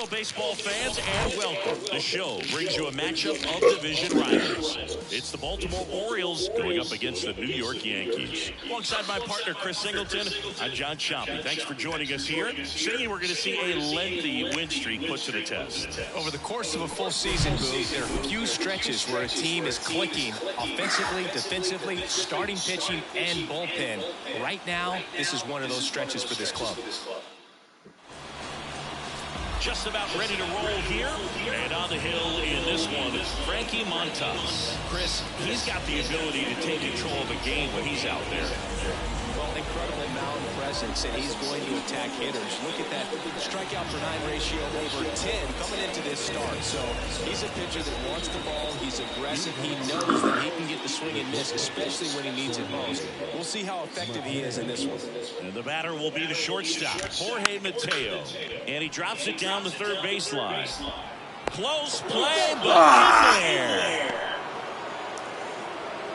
baseball fans, and welcome. The show brings you a matchup of division rivals. It's the Baltimore Orioles going up against the New York Yankees. Alongside my partner, Chris Singleton, I'm John Shoppy. Thanks for joining us here. Today, we're going to see a lengthy win streak put to the test. Over the course of a full season, Boog, there are few stretches where a team is clicking offensively, defensively, starting pitching, and bullpen. Right now, this is one of those stretches for this club. Just about ready to roll here. And on the hill in this one, Frankie Montas. Chris, he's got the ability to take control of the game when he's out there. Well, incredible mound presence, and he's going to attack hitters. Look at that strikeout per 9 ratio over 10 coming into this start. So he's a pitcher that wants the ball. He's aggressive. He knows that he can get the swing and miss, especially when he needs it most. We'll see how effective he is in this one. And the batter will be the shortstop, Jorge Mateo. And he drops it down the third baseline. Close play, but in there.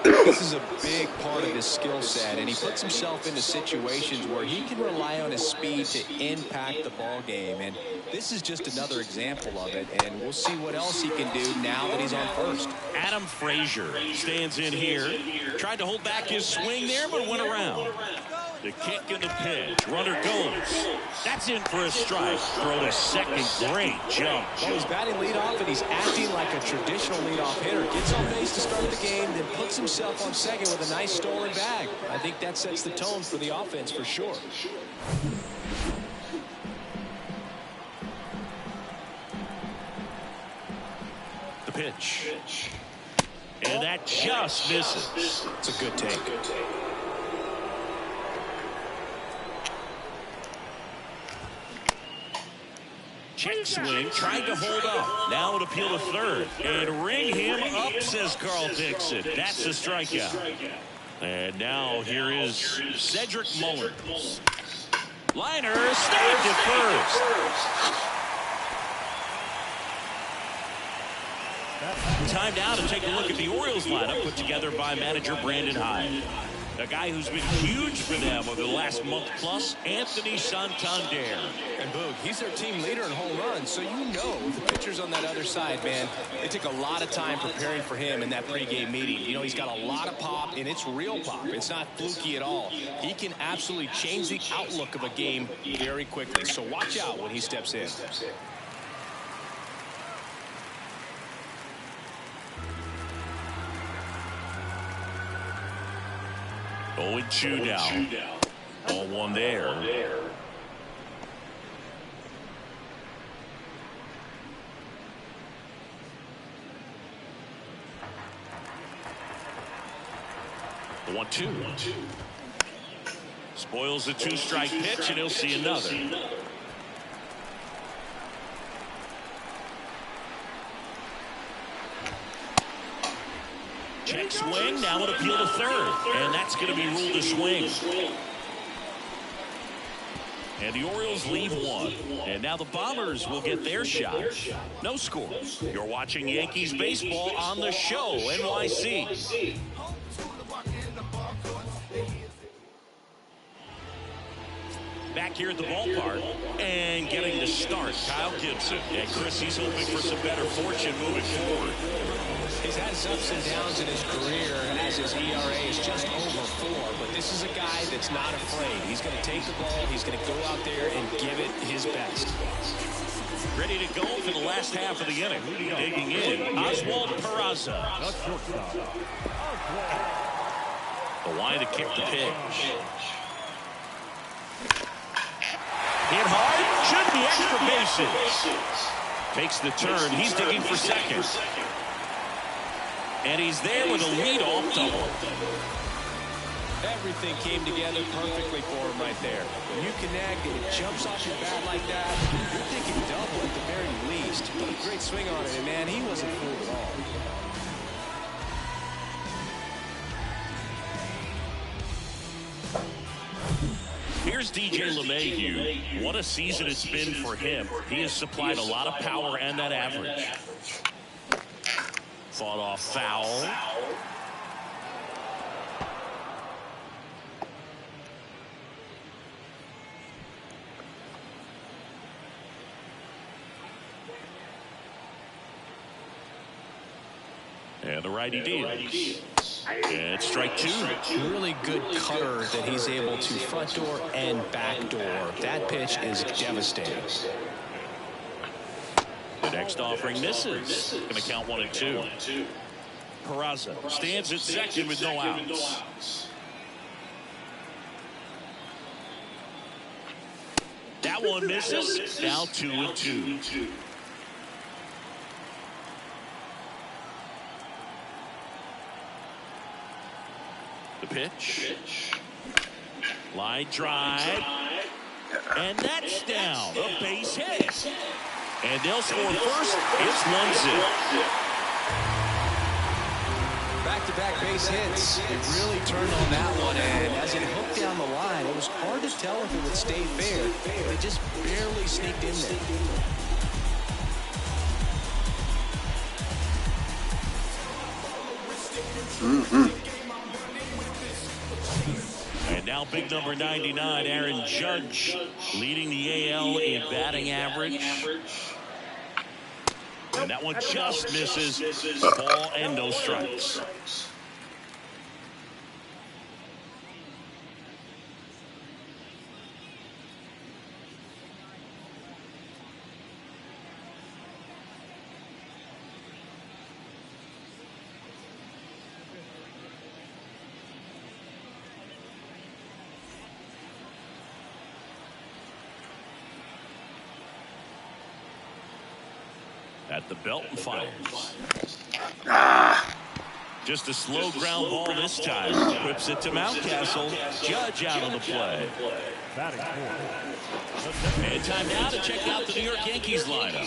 This is a big part of his skill set, and he puts himself into situations where he can rely on his speed to impact the ball game. And this is just another example of it, and we'll see what else he can do now that he's on first. Adam Frazier stands in here. Tried to hold back his swing there, but went around. The kick and the pitch. Runner goes. That's in for a strike. Throw to second. Great jump. Well, he's batting leadoff, and he's acting like a traditional leadoff hitter. Gets on base to start the game, then puts himself on second with a nice stolen bag. I think that sets the tone for the offense for sure. The pitch. And that just misses. It's a good take. Check swing, tried to hold up. Now it appeal to third. And ring him up, says Carl Dixon. That's a strikeout. And now here is Cedric Mullins. Liner saved at first. Time now to take a look at the Orioles lineup put together by manager Brandon Hyde. A guy who's been huge for them over the last month plus, Anthony Santander. And Boog, he's their team leader in home runs, so you know the pitchers on that other side, man, they took a lot of time preparing for him in that pregame meeting. You know, he's got a lot of pop, and it's real pop. It's not fluky at all. He can absolutely change the outlook of a game very quickly, so watch out when he steps in. 0-2 now. 0-1 there. The 1-2. Spoils the 2-strike pitch, and he'll see another. Check swing, now an appeal to third, and that's going to be ruled a swing. And the Orioles leave one, and now the Bombers will get their shot. No score. You're watching Yankees baseball on the show, NYC. Back here at the ballpark and getting the start, Kyle Gibson. And Chris, he's hoping for some better fortune moving forward. He's had his ups and downs in his career as his ERA is just over 4, but this is a guy that's not afraid. He's going to take the ball, he's going to go out there and give it his best. Ready to go for the last half of the inning. Digging in, Oswald Peraza. The line to kick the pitch. Hit hard, should be extra bases. Takes the turn, he's digging for second. And he's there with a leadoff double. Everything came together perfectly for him right there. When you connect and it jumps off your bat like that, you're thinking double at the very least. Put a great swing on it, and man, he wasn't fooled at all. Here's DJ LeMahieu. What a season it's been for him. He has supplied a lot of power and that average. Fought off foul. And the righty deals. And strike two. Really good cutter that he's able to front door and back door. That pitch is devastating. The next offering misses. Going to count 1-2. Peraza stands at second with no outs. That one misses. Now 2-2. The pitch. Line drive. And that's down. A base hit. And they'll score first. It's 1-0. Back-to-back base hits. It really turned on that one, and as it hooked down the line, it was hard to tell if it would stay fair. They just barely sneaked in there. And now big number 99, Aaron Judge, leading the AL in batting average. And that one just misses. Ball and no strikes. At the belt and fires. Just a slow ground ball this time. Whips it to Mountcastle. Judge out on the play. And time now to check out the New York Yankees lineup.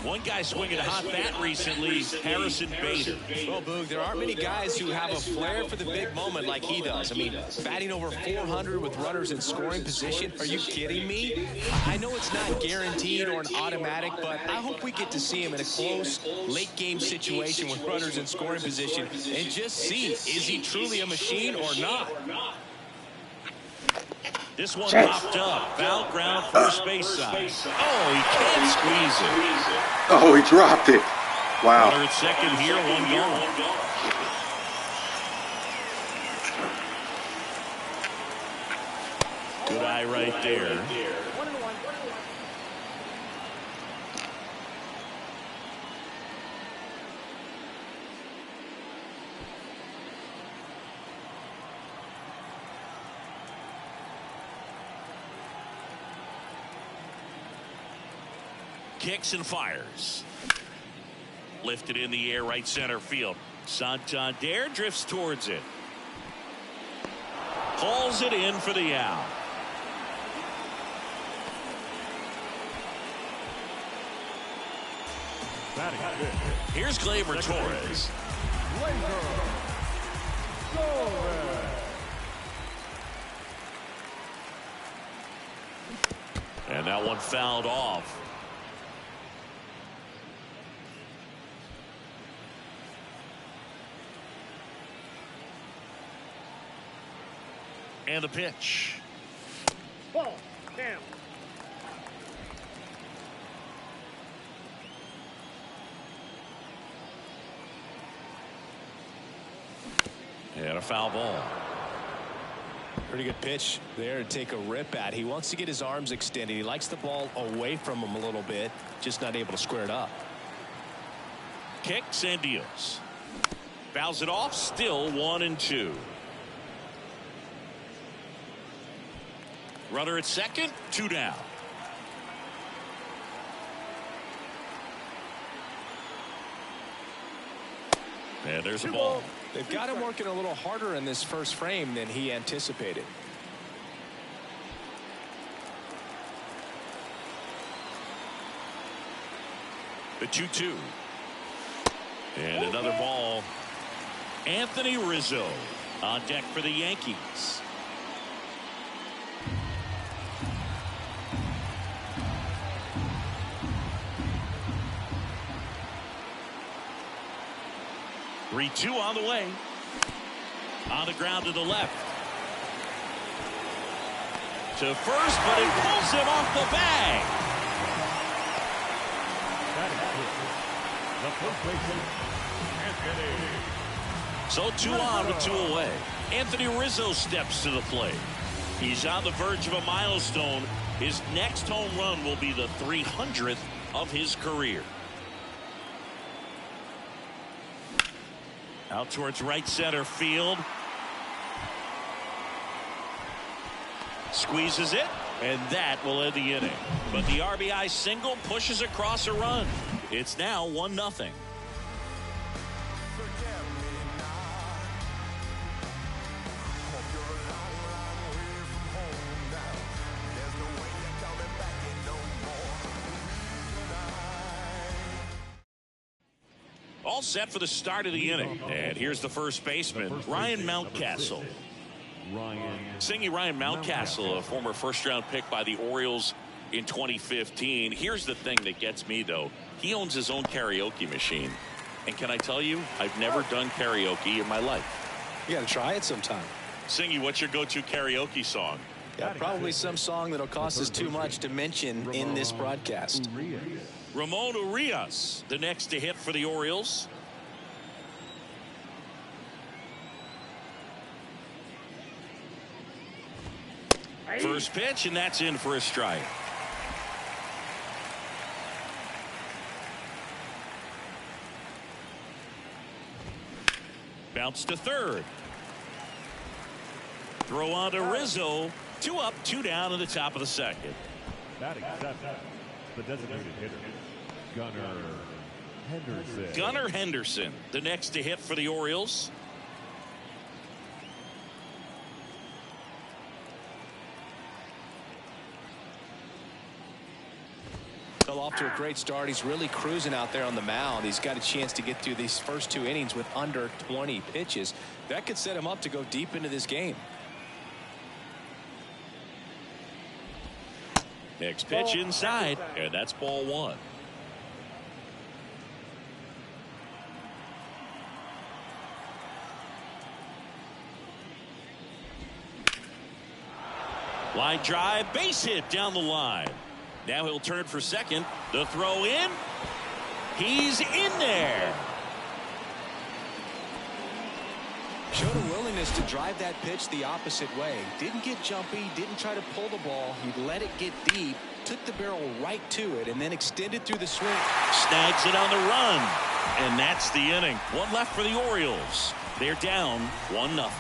One guy swinging a hot bat recently, Harrison Bader. Well, Boog, there aren't many guys who have a flair for the big moment like he does. I mean, batting over 400 with runners in scoring position. Are you kidding me? I know it's not guaranteed or an automatic, but I hope we get to see him in a close, late-game situation with runners in scoring position and just see, is he truly a machine or not? This one popped up. Foul ground, first base side. Oh, he can't squeeze it. Oh, he dropped it. Wow. Runner at second here, one gone. Good eye right there. Kicks and fires. Lifted in the air, right center field. Santander drifts towards it. Hauls it in for the out. Here's Gleyber Torres. And that one fouled off. And the pitch. Ball down. And a foul ball. Pretty good pitch there to take a rip at. He wants to get his arms extended. He likes the ball away from him a little bit, just not able to square it up. Kicks and deals. Fouls it off, still 1-2. Runner at second, 2 down. And there's a ball. They've got him working a little harder in this first frame than he anticipated. The 2-2. And another ball. Anthony Rizzo on deck for the Yankees. Three-two on the way. On the ground to the left. To first, but it pulls him off the bag. So 2 on with 2 away. Anthony Rizzo steps to the plate. He's on the verge of a milestone. His next home run will be the 300th of his career. Out towards right center field. Squeezes it, and that will end the inning. But the RBI single pushes across a run. It's now 1-0. All set for the start of the inning. And here's the first baseman, Ryan Mountcastle. Ryan Mountcastle, a former first-round pick by the Orioles in 2015. Here's the thing that gets me, though. He owns his own karaoke machine. And can I tell you, I've never done karaoke in my life. You got to try it sometime. Singy, what's your go-to karaoke song? Yeah, probably some song that'll cost us too much to mention in this broadcast. Ramon Urias, the next to hit for the Orioles. First pitch, and that's in for a strike. Bounce to third. Throw on to Rizzo. 2 up, 2 down in the top of the second. Batting seventh, the designated hitter, Gunnar Henderson. Gunnar Henderson, the next to hit for the Orioles. Fell off to a great start. He's really cruising out there on the mound. He's got a chance to get through these first 2 innings with under 20 pitches. That could set him up to go deep into this game. Next pitch inside, and that's ball 1. Line drive, base hit down the line. Now he'll turn for second. The throw in. He's in there. Showed a willingness to drive that pitch the opposite way. Didn't get jumpy, didn't try to pull the ball. He let it get deep, took the barrel right to it, and then extended through the swing. Snags it on the run. And that's the inning. 1 left for the Orioles. They're down 1-0.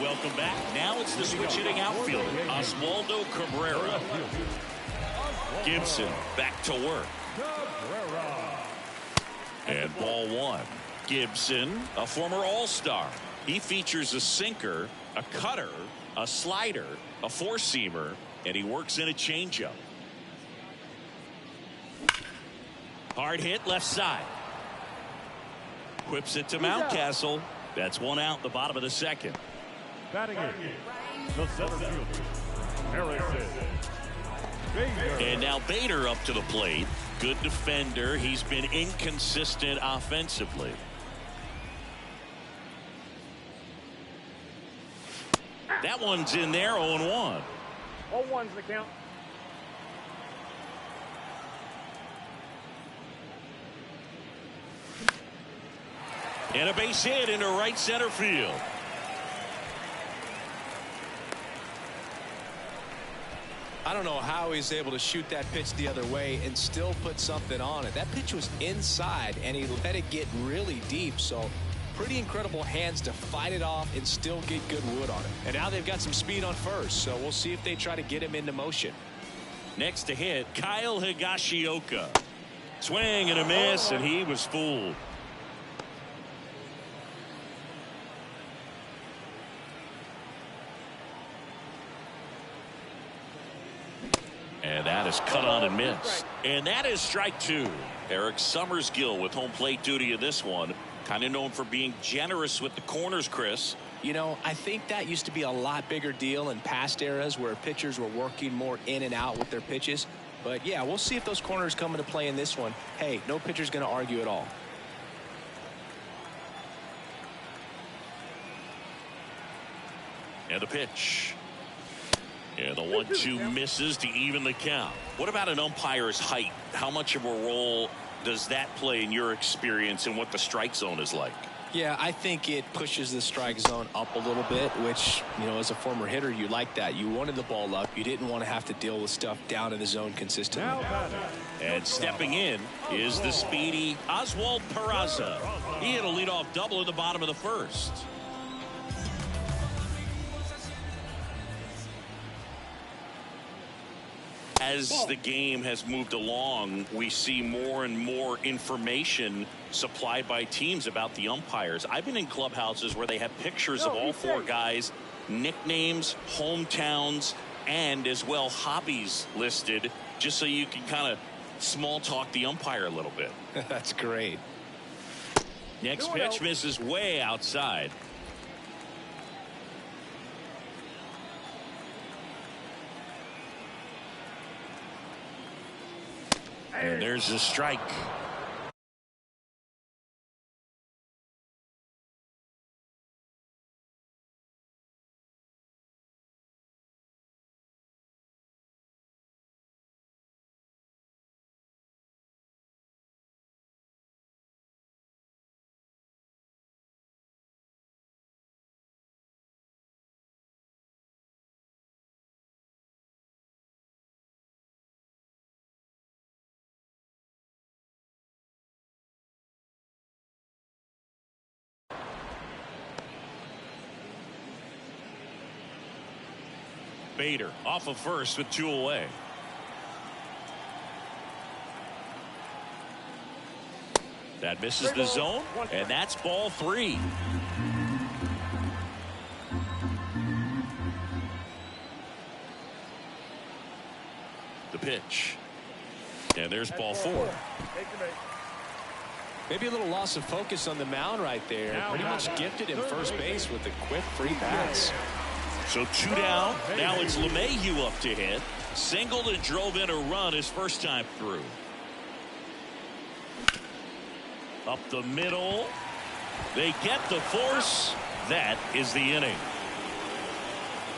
Welcome back. Now it's the switch hitting outfielder, Oswaldo Cabrera. Gibson back to work. And ball 1. Gibson, a former All-Star. He features a sinker, a cutter, a slider, a four-seamer, and he works in a changeup. Hard hit left side. Whips it to Mountcastle. That's 1 out, the bottom of the second. Batting in, the center fielder, Harrison Bader. And now Bader up to the plate. Good defender. He's been inconsistent offensively. That one's in there, 0-1. 0-1's the count. And a base hit into right center field. I don't know how he's able to shoot that pitch the other way and still put something on it. That pitch was inside, and he let it get really deep. So pretty incredible hands to fight it off and still get good wood on it. And now they've got some speed on first, so we'll see if they try to get him into motion. Next to hit, Kyle Higashioka. Swing and a miss, and he was fooled. And that is cut on and missed. And that is strike 2. Eric Summersgill with home plate duty in this one. Kind of known for being generous with the corners, Chris. You know, I think that used to be a lot bigger deal in past eras where pitchers were working more in and out with their pitches. But yeah, we'll see if those corners come into play in this one. Hey, no pitcher's going to argue at all. And the pitch. And the 1-2 misses to even the count. What about an umpire's height? How much of a role does that play in your experience and what the strike zone is like? Yeah, I think it pushes the strike zone up a little bit, which, you know, as a former hitter, you like that. You wanted the ball up. You didn't want to have to deal with stuff down in the zone consistently. And stepping in is the speedy Oswald Peraza. He hit a leadoff double in the bottom of the first. As the game has moved along, we see more and more information supplied by teams about the umpires. I've been in clubhouses where they have pictures of all four guys, nicknames, hometowns, and as well hobbies listed, just so you can kind of small talk the umpire a little bit. That's great. Next pitch misses way outside. And there's a strike. Bader off of first with 2 away. That misses the zone, and that's ball 3. The pitch. And there's ball 4. Maybe a little loss of focus on the mound right there. Pretty much gifted in first base with a quick free pass. So 2 down. Now it's LeMahieu up to hit. Singled and drove in a run his first time through. Up the middle. They get the force. That is the inning.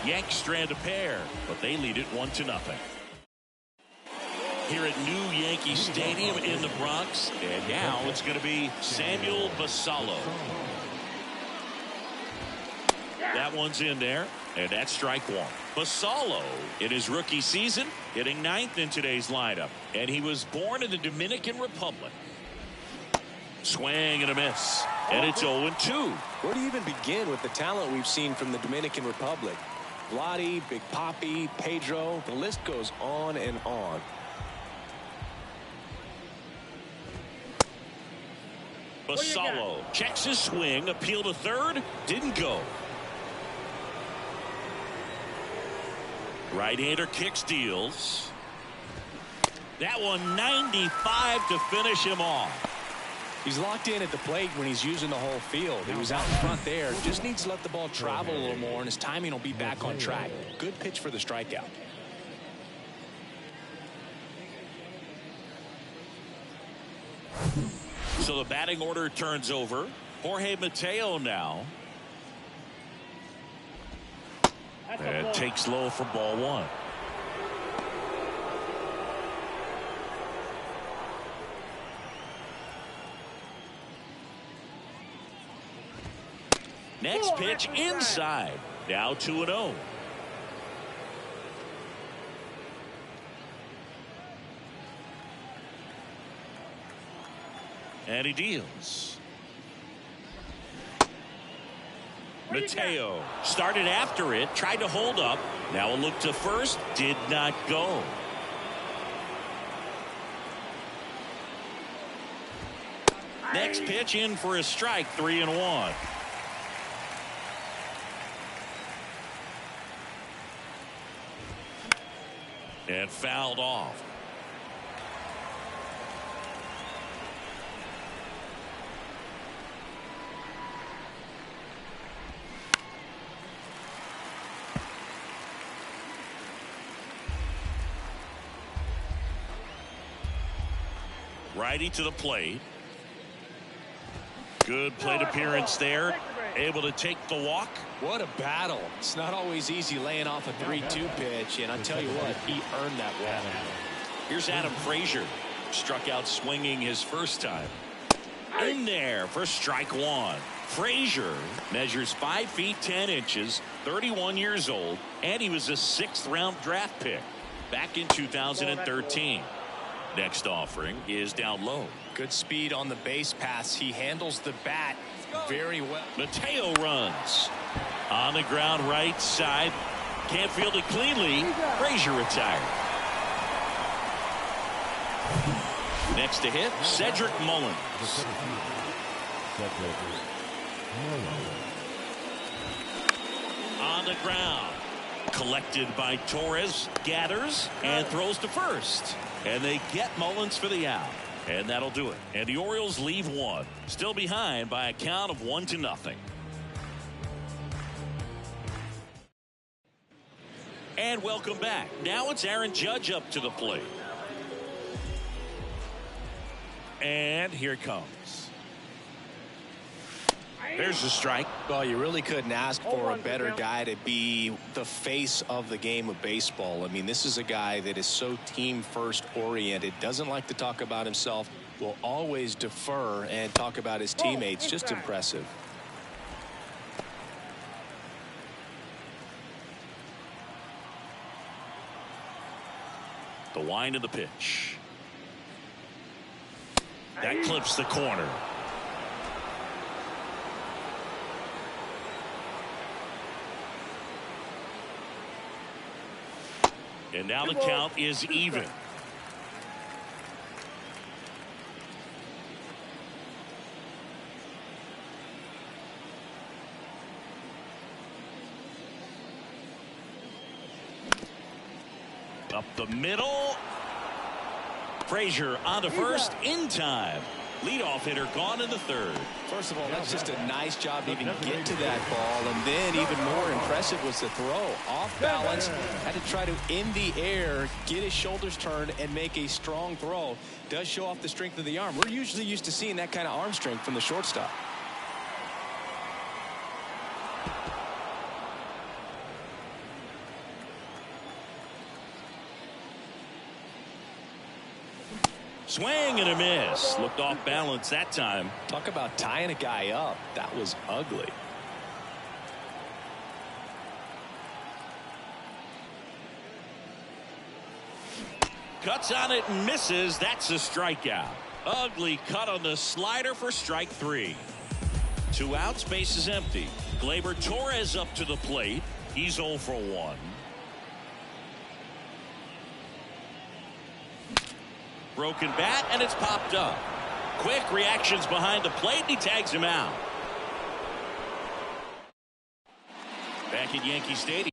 Yanks strand a pair, but they lead it 1-0. Here at New Yankee Stadium in the Bronx. And now it's going to be Samuel Basallo. That one's in there. And that's strike 1. Basallo, in his rookie season, hitting 9th in today's lineup. And he was born in the Dominican Republic. Swing and a miss. And it's 0-2. Where do you even begin with the talent we've seen from the Dominican Republic? Vladi, Big Papi, Pedro, the list goes on and on. Basallo checks his swing, appeal to third, didn't go. Right-hander kicks, deals. That one 95 to finish him off. He's locked in at the plate when he's using the whole field. He was out in front there. Just needs to let the ball travel a little more, and his timing will be back on track. Good pitch for the strikeout. So the batting order turns over. Jorge Mateo now. And takes low for ball 1. Next pitch inside. Now 2-0. And he deals. Mateo started after it, tried to hold up. Now a look to first, did not go. Next pitch in for a strike, 3-1. And fouled off. Righty to the plate. Good plate appearance there. Able to take the walk. What a battle. It's not always easy laying off a 3-2 pitch, and I tell you what, he earned that walk. Here's Adam Frazier. Struck out swinging his first time. In there for strike one. Frazier measures 5 feet 10 inches, 31 years old, and he was a 6th round draft pick back in 2013. Next offering is down low. Good speed on the base pass. He handles the bat very well. Mateo runs on the ground right side. Can't field it cleanly. Frazier retired. Next to hit, Cedric Mullins. On the ground. Collected by Torres. Gathers and throws to first. And they get Mullins for the out. And that'll do it. And the Orioles leave one. Still behind by a count of 1-0. And welcome back. Now it's Aaron Judge up to the plate. And here it comes. There's the strike. Well, you really couldn't ask for a better guy to be the face of the game of baseball. I mean, this is a guy that is so team first oriented, doesn't like to talk about himself, will always defer and talk about his teammates. Just impressive. The wind of the pitch. That clips the corner. And now the count is even. Up the middle. Frazier on to first in time. Leadoff hitter gone in the third. First of all, that's just a nice job to even get to that ball. And then even more impressive was the throw. Off balance. Had to try to, in the air, get his shoulders turned and make a strong throw. Does show off the strength of the arm. We're usually used to seeing that kind of arm strength from the shortstop. Swing and a miss. Looked off balance that time. Talk about tying a guy up. That was ugly. Cuts on it and misses. That's a strikeout. Ugly cut on the slider for strike 3. 2 outs, base is empty. Gleyber Torres up to the plate. He's 0 for 1. Broken bat, and it's popped up. Quick reactions behind the plate, and he tags him out. Back at Yankee Stadium.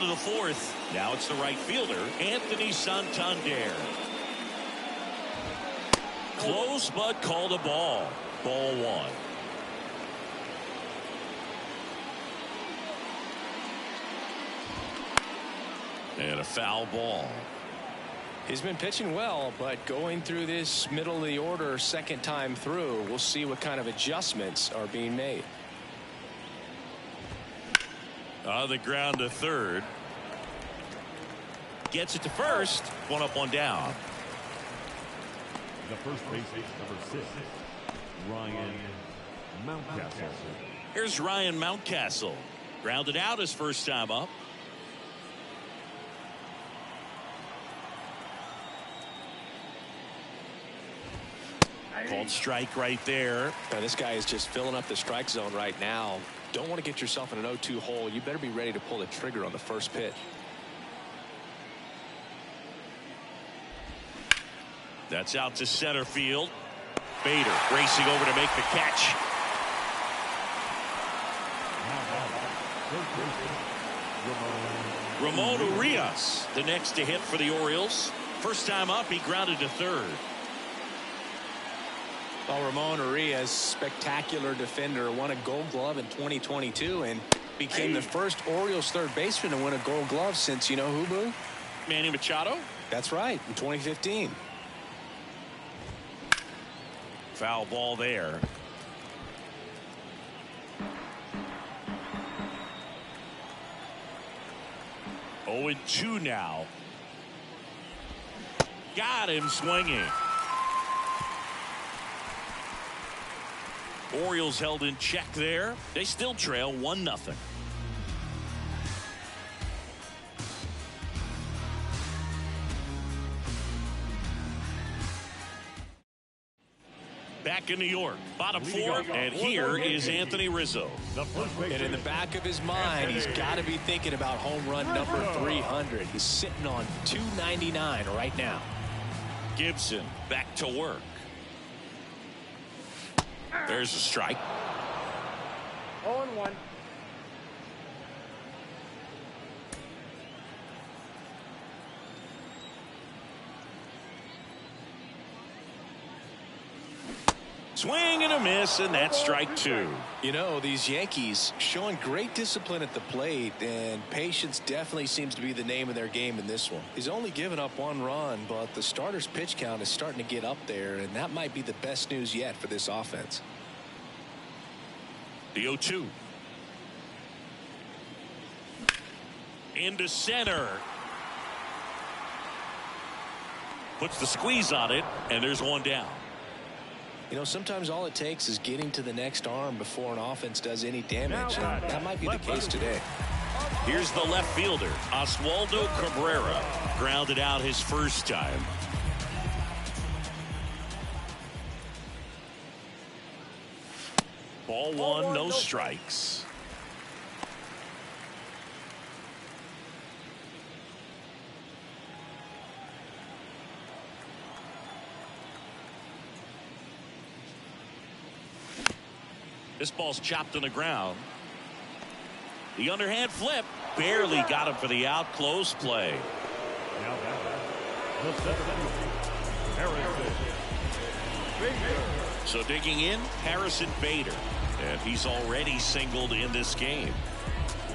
to the fourth. Now it's the right fielder, Anthony Santander. Close, but called a ball. Ball one. And a foul ball. He's been pitching well, but going through this middle of the order second time through, we'll see what kind of adjustments are being made. On the ground to third. Gets it to first. One up, one down. The first baseman, number 6, Ryan Mountcastle. Here's Ryan Mountcastle. Grounded out his first time up. Called strike right there. Now, this guy is just filling up the strike zone right now. Don't want to get yourself in an 0-2 hole. You better be ready to pull the trigger on the first pitch. That's out to center field. Bader racing over to make the catch. Ramon Urias, the next to hit for the Orioles. First time up, he grounded to third. Well, Ramon Urias, spectacular defender, won a Gold Glove in 2022 and became the first Orioles third baseman to win a Gold Glove since, you know who, Boo? Manny Machado? That's right, in 2015. Foul ball there. Oh, and 2 now. Got him swinging. Orioles held in check there. They still trail 1-0. Back in New York, bottom 4, and here is Anthony Rizzo. And in the back of his mind, he's got to be thinking about home run number 300. He's sitting on 299 right now. Gibson back to work. There's a strike. 0-1. Swing and a miss, and that's strike 2. You know, these Yankees showing great discipline at the plate, and patience definitely seems to be the name of their game in this one. He's only given up 1 run, but the starter's pitch count is starting to get up there, and that might be the best news yet for this offense. The 0-2. Into center. Puts the squeeze on it, and there's 1 down. You know, sometimes all it takes is getting to the next arm before an offense does any damage, and that might be the case today. Here's the left fielder, Oswaldo Cabrera, grounded out his first time. Ball 1, no strikes. This ball's chopped on the ground. The underhand flip barely got him for the out. Close play. Now the center fielder, Harrison Bader. So digging in, Harrison Bader. And he's already singled in this game.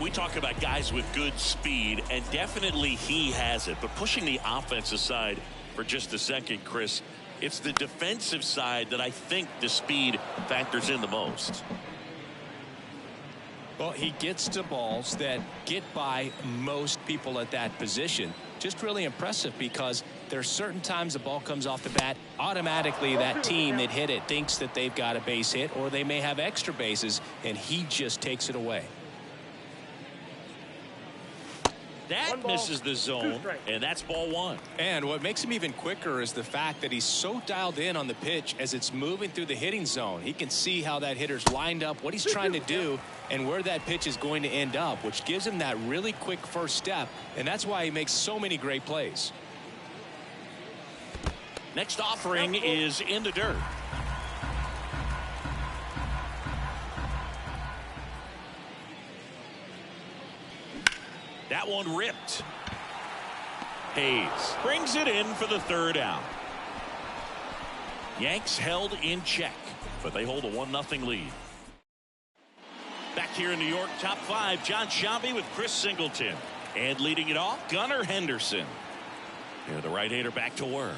We talk about guys with good speed, and definitely he has it. But pushing the offense aside for just a second, Chris, it's the defensive side that I think the speed factors in the most. Well, he gets to balls that get by most people at that position. Just really impressive because there are certain times the ball comes off the bat, automatically that team that hit it thinks that they've got a base hit, or they may have extra bases, and he just takes it away. That misses the zone, and that's ball 1. And what makes him even quicker is the fact that he's so dialed in on the pitch as it's moving through the hitting zone. He can see how that hitter's lined up, what he's trying to do, and where that pitch is going to end up, which gives him that really quick first step, and that's why he makes so many great plays. Next offering is in the dirt. That That one ripped. Hayes brings it in for the third out. Yanks held in check, but they hold a 1-0 lead. Back here in New York, top five, John Sciambi with Chris Singleton. And leading it off, Gunnar Henderson. Here, the right-hander back to work.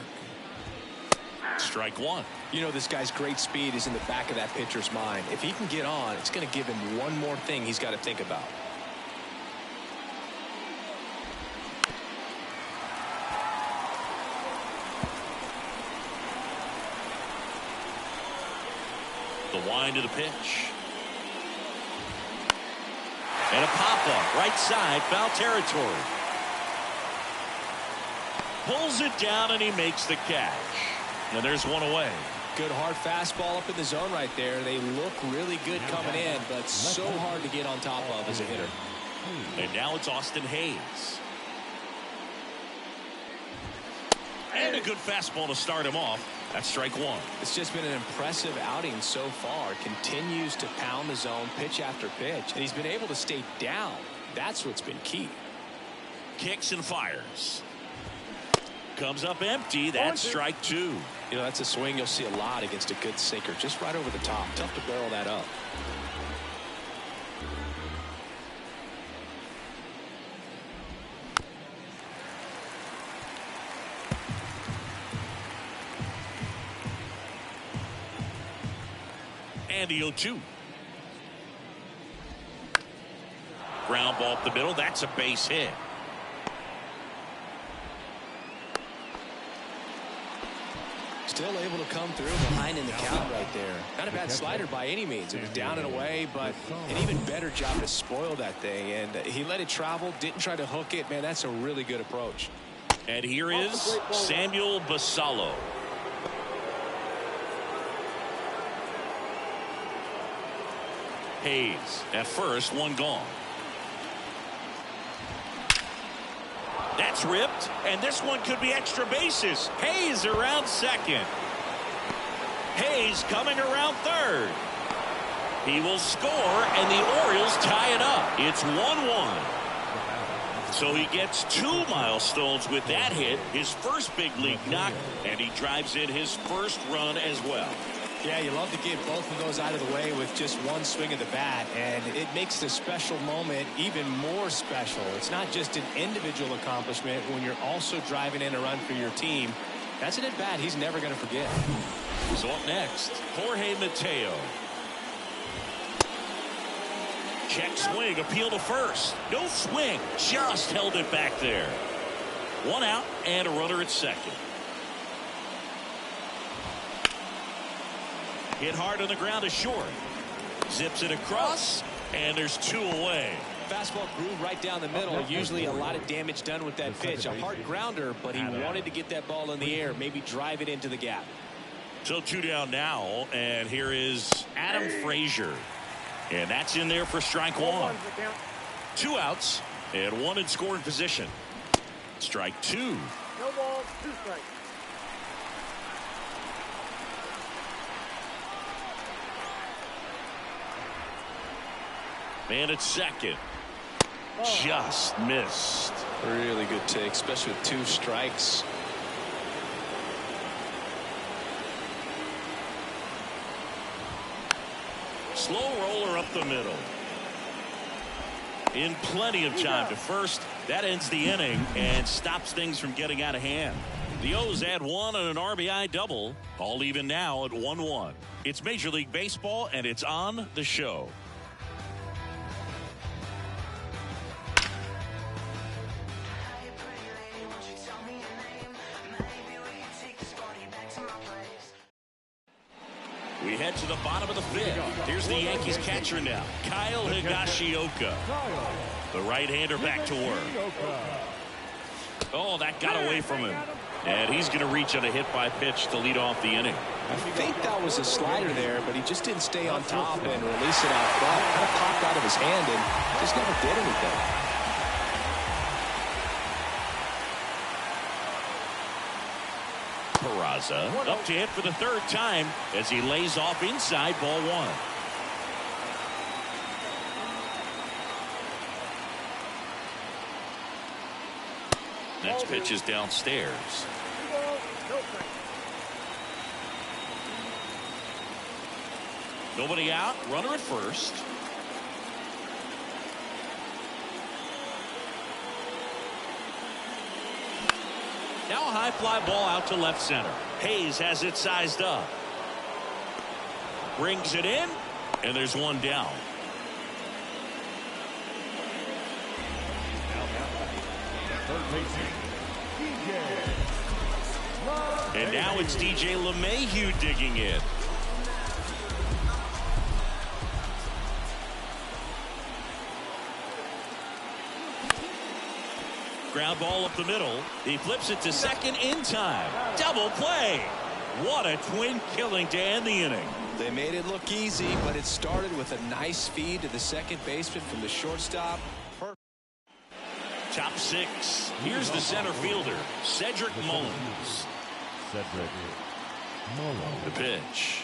Strike one. You know, this guy's great speed is in the back of that pitcher's mind. If he can get on, it's going to give him one more thing he's got to think about. The wind of the pitch. And a pop-up, right side, foul territory. Pulls it down and he makes the catch. And there's one away. Good hard fastball up in the zone right there. They look really good coming in, but so hard to get on top of as a hitter. And now it's Austin Hayes. And a good fastball to start him off. That's strike one. It's just been an impressive outing so far. Continues to pound the zone pitch after pitch, and he's been able to stay down. That's what's been key. Kicks and fires. Comes up empty. That's strike two. You know, that's a swing you'll see a lot against a good sinker. Just right over the top. Tough to barrel that up. And the 0-2. Ground ball up the middle. That's a base hit. Still able to come through behind in the count right there. Not a bad slider by any means. It was down and away, but an even better job to spoil that thing. And he let it travel, didn't try to hook it. Man, that's a really good approach. And here is Samuel Basallo. Hayes at first, one gone. That's ripped, and this one could be extra bases. Hayes around second. Hayes coming around third. He will score, and the Orioles tie it up. It's 1-1. So he gets 2 milestones with that hit, his first big league knock, and he drives in his first run as well. Yeah, you love to get both of those out of the way with just one swing of the bat, and it makes the special moment even more special. It's not just an individual accomplishment when you're also driving in a run for your team. That's an at-bat he's never going to forget. So up next, Jorge Mateo. Check swing, appeal to first. No swing, just held it back there. One out and a runner at second. Hit hard on the ground to short. Zips it across, and there's 2 away. Fastball groove right down the middle. Usually a lot of damage done with that pitch. A hard grounder, but he wanted to get that ball in the air, maybe drive it into the gap. So 2 down now, and here is Adam Frazier. And that's in there for strike one. 2 outs, and 1 in scoring position. Strike 2. No balls, 2 strikes. Man at second. Just missed. Really good take, especially with 2 strikes. Slow roller up the middle. In plenty of time to first. That ends the inning and stops things from getting out of hand. The O's add 1 on an RBI double. All even now at 1-1. It's Major League Baseball, and it's on the show. We head to the bottom of the 5th. Here's the Yankees catcher now, Kyle Higashioka. The right-hander back to work. Oh, that got away from him. And he's going to reach on a hit-by-pitch to lead off the inning. I think that was a slider there, but he just didn't stay on top and release it out front. Kind of popped out of his hand and just never did anything. Peraza up to hit for the 3rd time as he lays off inside, ball 1. pitch is downstairs. 2 balls, no strikes. Nobody out. Runner at first. Now a high fly ball out to left center. Hayes has it sized up. Brings it in, and there's one down. And now it's DJ LeMahieu digging in. Ground ball up the middle. He flips it to second in time. Double play. What a twin killing to end the inning. They made it look easy, but it started with a nice feed to the second baseman from the shortstop. Top 6. Here's the center fielder, Cedric Mullins. Cedric Mullins. The pitch.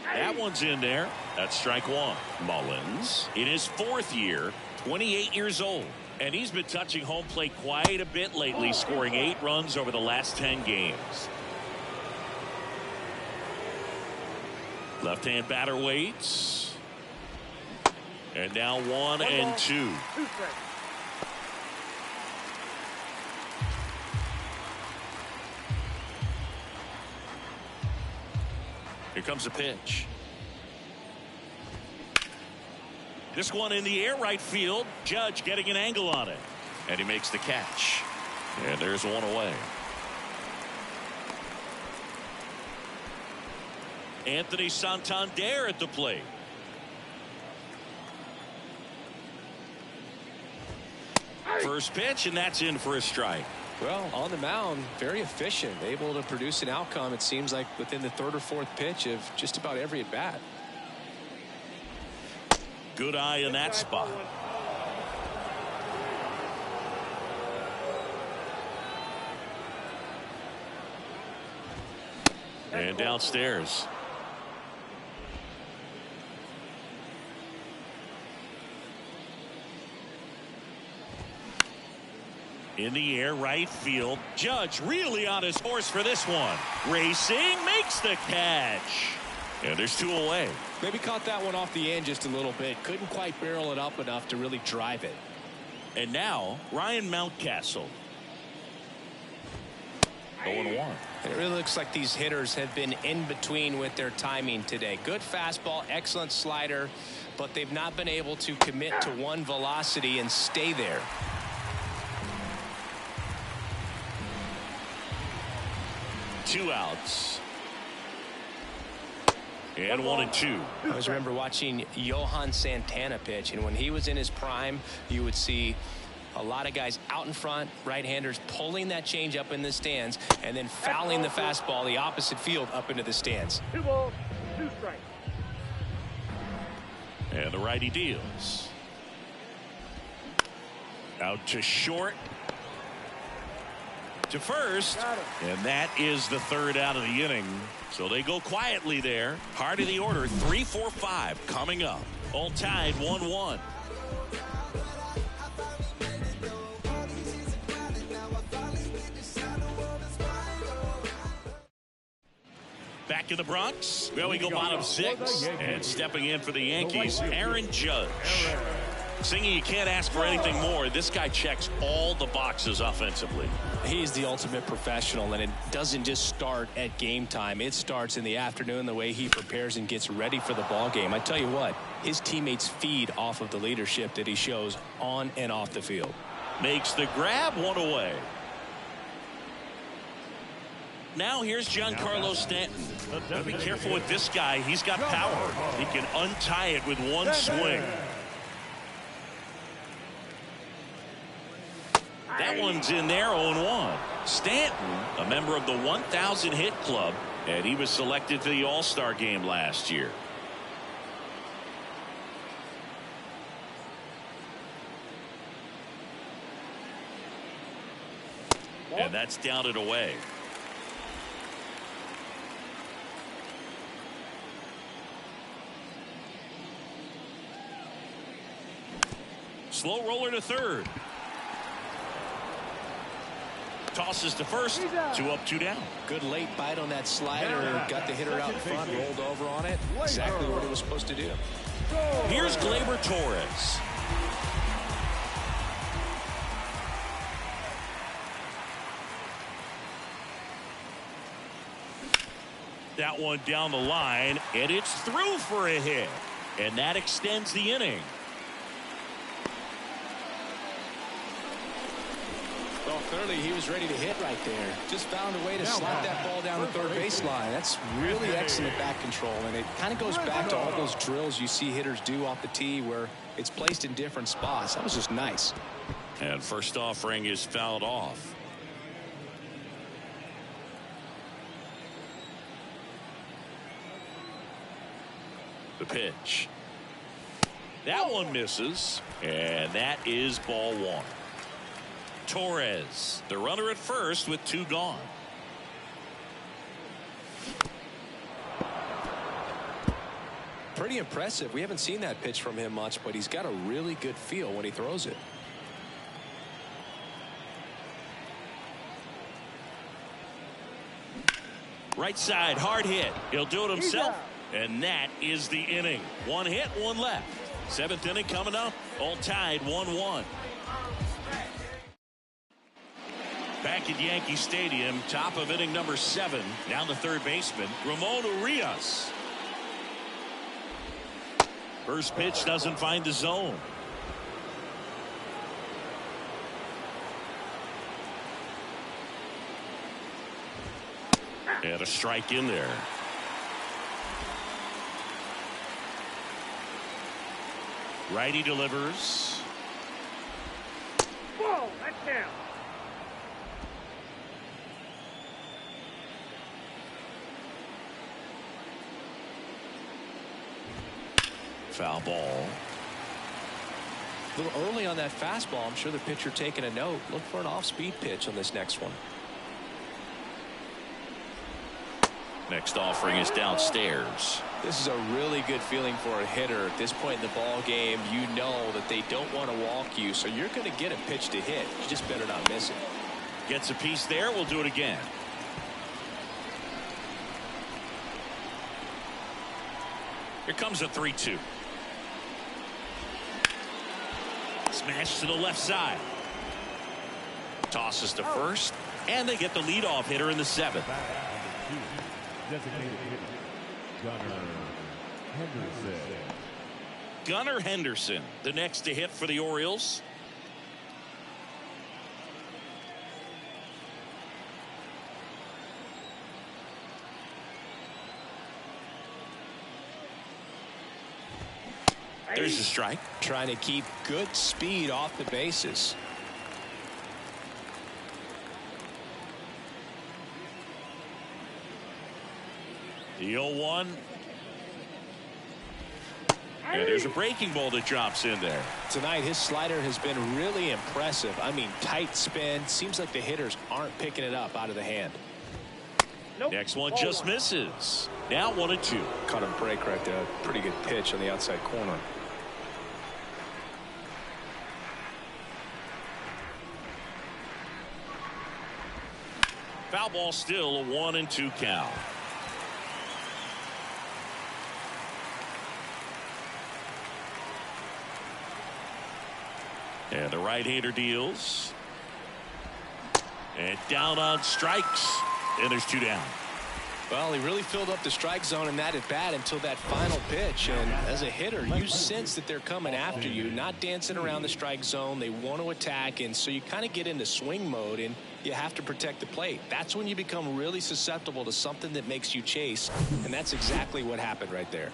That one's in there. That's strike one. Mullins in his 4th year, 28 years old. And he's been touching home plate quite a bit lately, scoring 8 runs over the last 10 games. Left-hand batter waits. And now 1 and 2. 2 strikes. Here comes a pitch. This one in the air right field. Judge getting an angle on it. And he makes the catch. And there's one away. Anthony Santander at the plate. First pitch, and that's in for a strike. Well, on the mound, very efficient, able to produce an outcome, it seems like, within the 3rd or 4th pitch of just about every at bat. Good eye in that spot. And downstairs. In the air, right field. Judge really on his horse for this one. Racing, makes the catch. And there's 2 away. Maybe caught that one off the end just a little bit. Couldn't quite barrel it up enough to really drive it. And now, Ryan Mountcastle. 0-1. It really looks like these hitters have been in between with their timing today. Good fastball, excellent slider, but they've not been able to commit to one velocity and stay there. Two outs. And 1 and 2. I always remember watching Johan Santana pitch, and when he was in his prime, you would see a lot of guys out in front, right-handers pulling that change up in the stands and then fouling the fastball the opposite field up into the stands. 2 balls, 2 strikes. And the righty deals. Out to short. To first. And that is the 3rd out of the inning. So they go quietly there. Heart of the order, 3-4-5 coming up. All tied 1-1. Back in the Bronx. Well, we go bottom 6. And stepping in for the Yankees, Aaron Judge. Singing, you can't ask for anything more. This guy checks all the boxes offensively. He's the ultimate professional, and it doesn't just start at game time. It starts in the afternoon, the way he prepares and gets ready for the ball game. I tell you what, his teammates feed off of the leadership that he shows on and off the field. Makes the grab, 1 away. Now here's Giancarlo Stanton. Gotta be careful with this guy. He's got power. He can untie it with one swing. That one's in there, 0-1. Stanton, a member of the 1,000 hit club, and he was selected to the All-Star game last year. And that's down and away. Slow roller to third. Tosses to first. 2 up, 2 down. Good late bite on that slider. Got the hitter out in front, rolled over on it. Exactly what he was supposed to do. Here's Gleyber Torres. That one down the line, and it's through for a hit. And that extends the inning. Well, clearly he was ready to hit right there. Just found a way to slap that ball down the third baseline. That's really excellent bat control, and it kind of goes back to all those drills you see hitters do off the tee where it's placed in different spots. That was just nice. And first offering is fouled off. The pitch. That one misses, and that is ball 1. Torres, the runner at first with 2 gone. Pretty impressive. We haven't seen that pitch from him much, but he's got a really good feel when he throws it. Right side, hard hit. He'll do it himself. And that is the inning. 1 hit, 1 left. 7th inning coming up. All tied 1-1. Back at Yankee Stadium, top of inning number 7. Down the third baseman, Ramon Urias. First pitch doesn't find the zone. And a strike in there. Righty delivers. Whoa, that's down. Foul ball. A little early on that fastball. I'm sure the pitcher taking a note. Look for an off-speed pitch on this next one. Next offering is downstairs. This is a really good feeling for a hitter at this point in the ball game. You know that they don't want to walk you, so you're going to get a pitch to hit. You just better not miss it. Gets a piece there. We'll do it again. Here comes a 3-2. Smash to the left side. Tosses to first, and they get the leadoff hitter in the 7th. Designated hitter, Gunnar Henderson. Gunnar Henderson, the next to hit for the Orioles. There's a strike. Trying to keep good speed off the bases. The 0-1. And there's a breaking ball that drops in there. Tonight, his slider has been really impressive. I mean, tight spin. Seems like the hitters aren't picking it up out of the hand. Nope. Next one just misses. Now 1-2. Caught him break right there. Pretty good pitch on the outside corner. Foul ball, still a 1-2 count. And the right-hander deals. And down on strikes. And there's 2 down. Well, he really filled up the strike zone in that at bat until that final pitch. And as a hitter, you sense that they're coming after you, not dancing around the strike zone. They want to attack, and so you kind of get into swing mode, and you have to protect the plate. That's when you become really susceptible to something that makes you chase, and that's exactly what happened right there.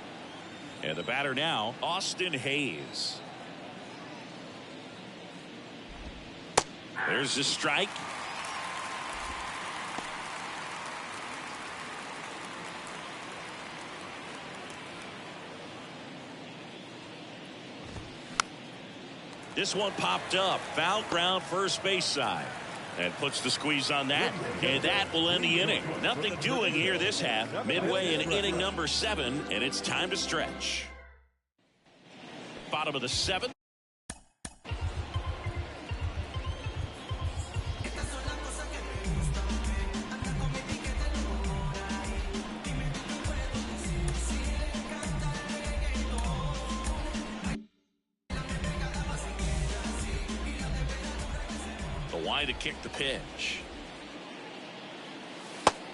And the batter now, Austin Hayes. There's the strike. This one popped up. Foul ground first base side. And puts the squeeze on that. And that will end the inning. Nothing doing here this half. Midway in inning number 7. And it's time to stretch. Bottom of the 7th. Line to kick the pitch.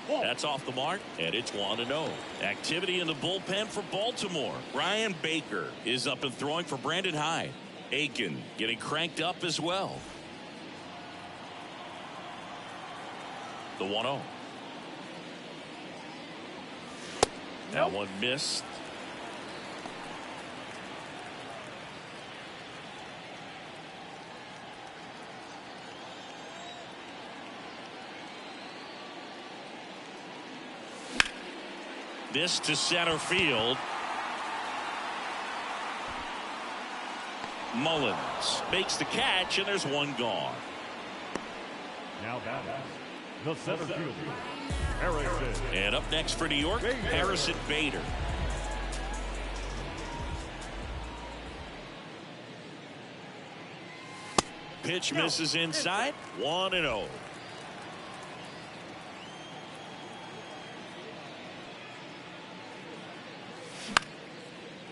That's off the mark, and it's 1-0. Activity in the bullpen for Baltimore. Brian Baker is up and throwing for Brandon Hyde. Aiken getting cranked up as well. The 1-0. That one missed. This to center field. Mullins makes the catch, and there's one gone. Now batting the center fielder, Harrison. And up next for New York, Harrison Bader. Pitch misses inside. 1-0.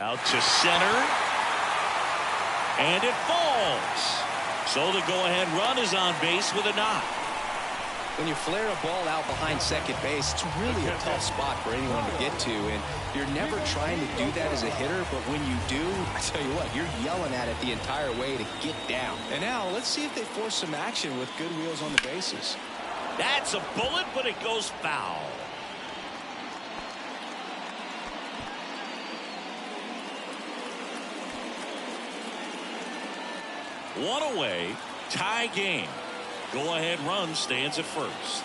Out to center. And it falls. So the go-ahead run is on base with a knock. When you flare a ball out behind second base, it's really a tough spot for anyone to get to, and you're never trying to do that as a hitter, but when you do, I tell you what, you're yelling at it the entire way to get down. And now let's see if they force some action with good wheels on the bases. That's a bullet, but it goes foul. One away, tie game. Go-ahead run stands at first.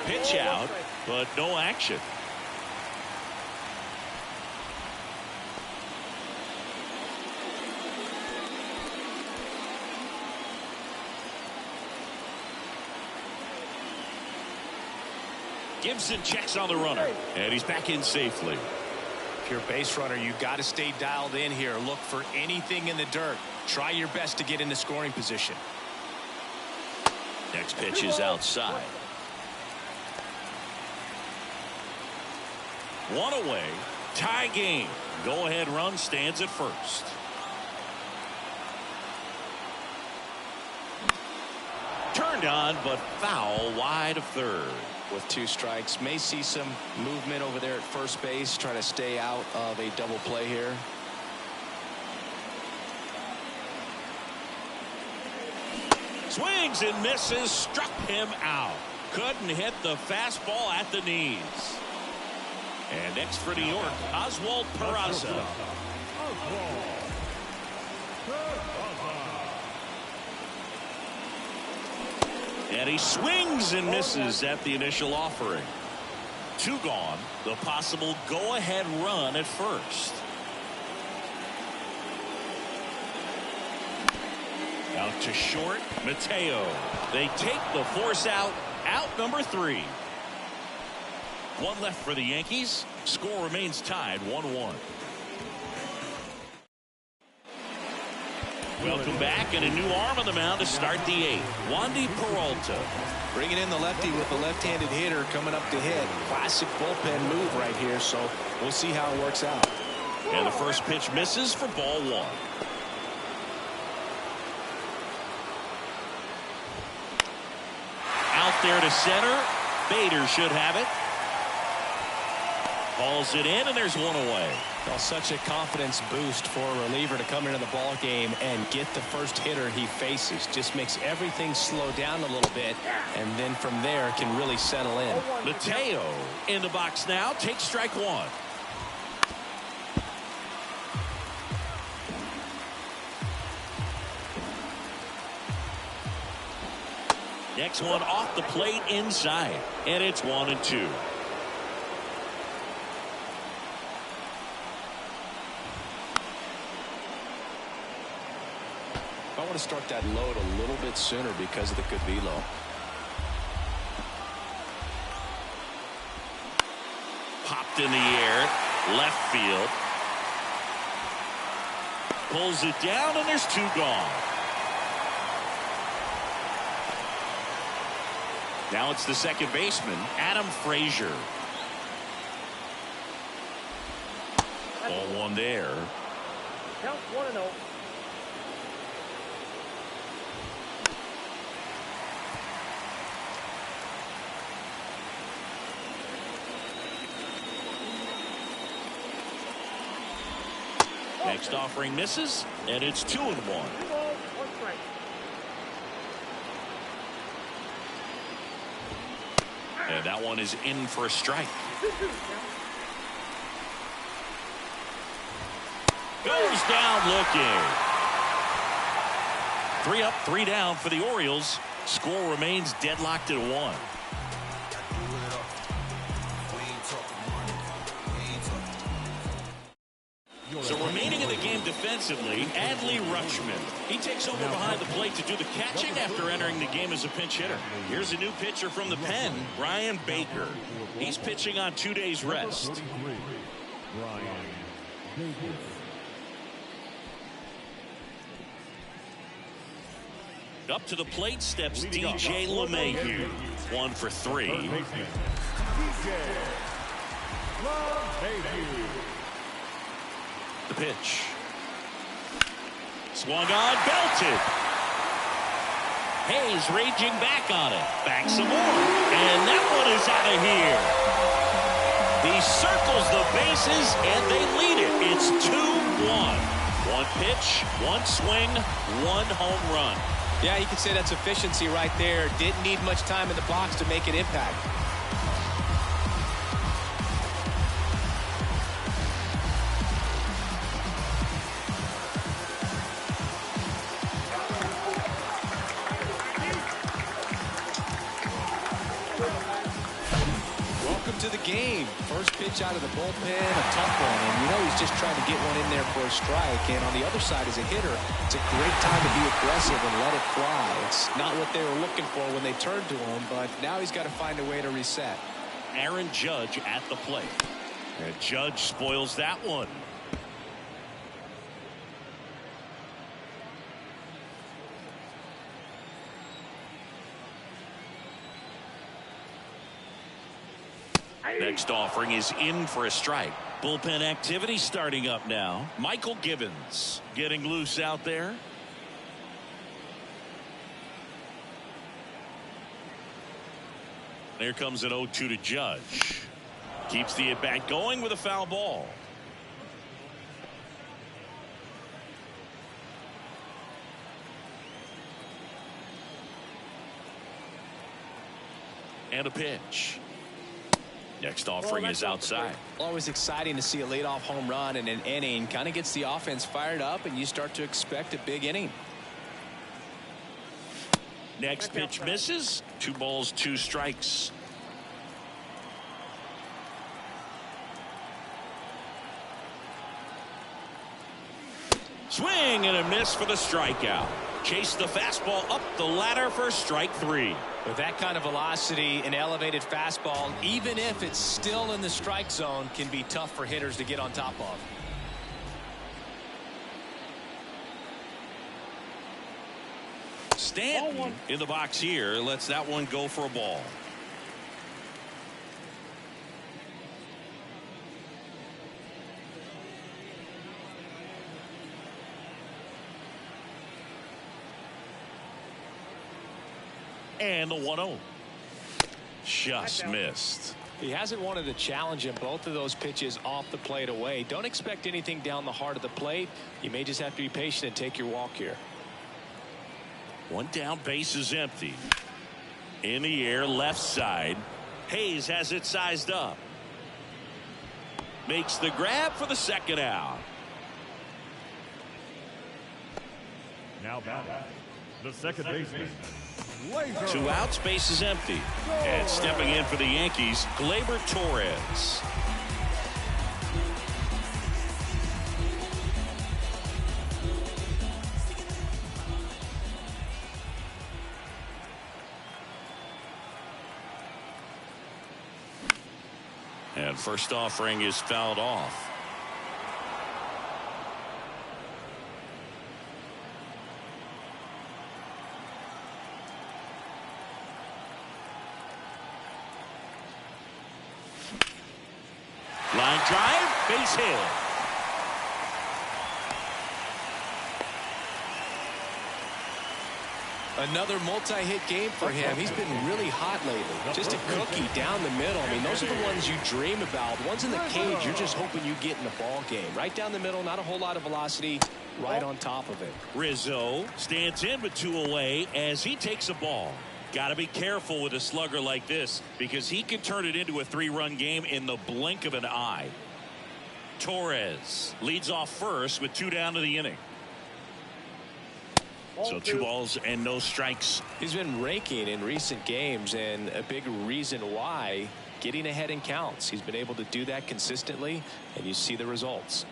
Pitch out, but no action. Gibson checks on the runner, and he's back in safely. If you're a base runner, you've got to stay dialed in here. Look for anything in the dirt. Try your best to get into scoring position. Next pitch is outside. One away, tie game. Go-ahead run stands at first. Turned on, but foul wide of third. With 2 strikes, may see some movement over there at first base. Try to stay out of a double play here. Swings and misses, struck him out. Couldn't hit the fastball at the knees. And next for New York, Oswald Peraza. And he swings and misses at the initial offering. 2 gone. The possible go-ahead run at first. Out to short, Mateo. They take the force out. Out number 3. 1 left for the Yankees. Score remains tied 1-1. Welcome back, and a new arm on the mound to start the 8th. Wandy Peralta. Bringing in the lefty with the left-handed hitter coming up to hit. Classic bullpen move right here, so we'll see how it works out. And the first pitch misses for ball 1. Out there to center. Bader should have it. Balls it in, and there's 1 away. Well, such a confidence boost for a reliever to come into the ball game and get the first hitter he faces. Just makes everything slow down a little bit, and then from there can really settle in. Mateo in the box now. Takes strike 1. Next one off the plate inside, and it's 1-2. I want to start that load a little bit sooner because of the good velo. Popped in the air, left field. Pulls it down, and there's 2 gone. Now it's the second baseman, Adam Frazier. Ball 1 there. Count 1-0. Next offering misses, and it's 2-1. 2 balls, 1 strike. And that one is in for a strike. 2-2 count. Goes down looking. 3 up, 3 down for the Orioles. Score remains deadlocked at 1. So remaining in the game defensively, Adley Rutschman. He takes over behind the plate to do the catching after entering the game as a pinch hitter. Here's a new pitcher from the pen, Brian Baker. He's pitching on 2 days rest. Brian Baker. Up to the plate steps DJ LeMahieu. 1 for 3. DJ LeMahieu. The pitch. Swung on, belted. Hayes raging back on it. Back some more. And that one is out of here. He circles the bases, and they lead it. It's 2-1. 1 pitch, 1 swing, 1 home run. Yeah, you could say that's efficiency right there. Didn't need much time in the box to make an impact. Welcome to the game. First pitch out of the bullpen, a tough one. And you know he's just trying to get one in there for a strike. And on the other side, as a hitter, it's a great time to be aggressive and let it fly. It's not what they were looking for when they turned to him, but now he's got to find a way to reset. Aaron Judge at the plate. And Judge spoils that one. Next offering is in for a strike. Bullpen activity starting up now. Michael Gibbons getting loose out there. There comes an 0-2 to Judge. Keeps the at-bat going with a foul ball. And a pitch. Next offering is outside. Always exciting to see a leadoff home run in an inning. Kind of gets the offense fired up, and you start to expect a big inning. Next pitch misses. 2 balls, 2 strikes. Swing and a miss for the strikeout. Chase the fastball up the ladder for strike 3. With that kind of velocity, an elevated fastball, even if it's still in the strike zone, can be tough for hitters to get on top of. Stanton in the box here lets that one go for a ball. And the 1-0. Just missed. He hasn't wanted to challenge him both of those pitches off the plate away. Don't expect anything down the heart of the plate. You may just have to be patient and take your walk here. 1 down, base is empty. In the air, left side. Hayes has it sized up. Makes the grab for the second out. Now batting, the second baseman. 2 outs, base is empty. And stepping in for the Yankees, Gleyber Torres. And first offering is fouled off. Line drive, base hit. Another multi-hit game for him. He's been really hot lately. Just a cookie down the middle. I mean, those are the ones you dream about. The ones in the cage, you're just hoping you get in the ball game. Right down the middle, not a whole lot of velocity, right on top of it. Rizzo stands in with 2 away as he takes a ball. Got to be careful with a slugger like this because he can turn it into a 3-run game in the blink of an eye. Torres leads off first with 2 down to the inning. So 2 balls and no strikes. He's been raking in recent games, and a big reason why, getting ahead in counts. He's been able to do that consistently, and you see the results.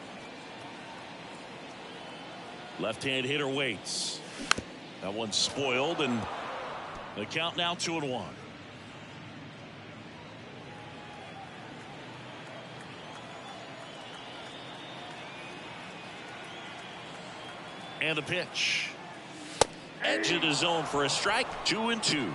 Left-hand hitter waits. That one's spoiled, and the count now 2-1. And the pitch. Edge of the zone for a strike. 2-2.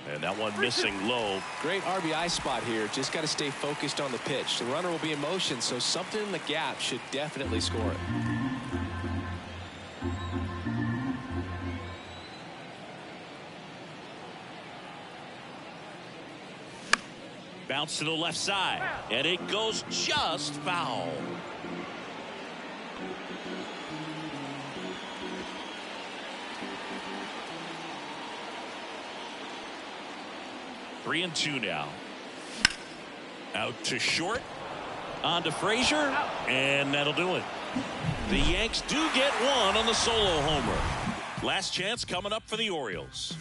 And that one missing low. Great RBI spot here. Just got to stay focused on the pitch. The runner will be in motion, so something in the gap should definitely score it. Bounce to the left side, and it goes just foul. Three and 2 now. Out to short. On to Frazier, and that'll do it. The Yanks do get one on the solo homer. Last chance coming up for the Orioles.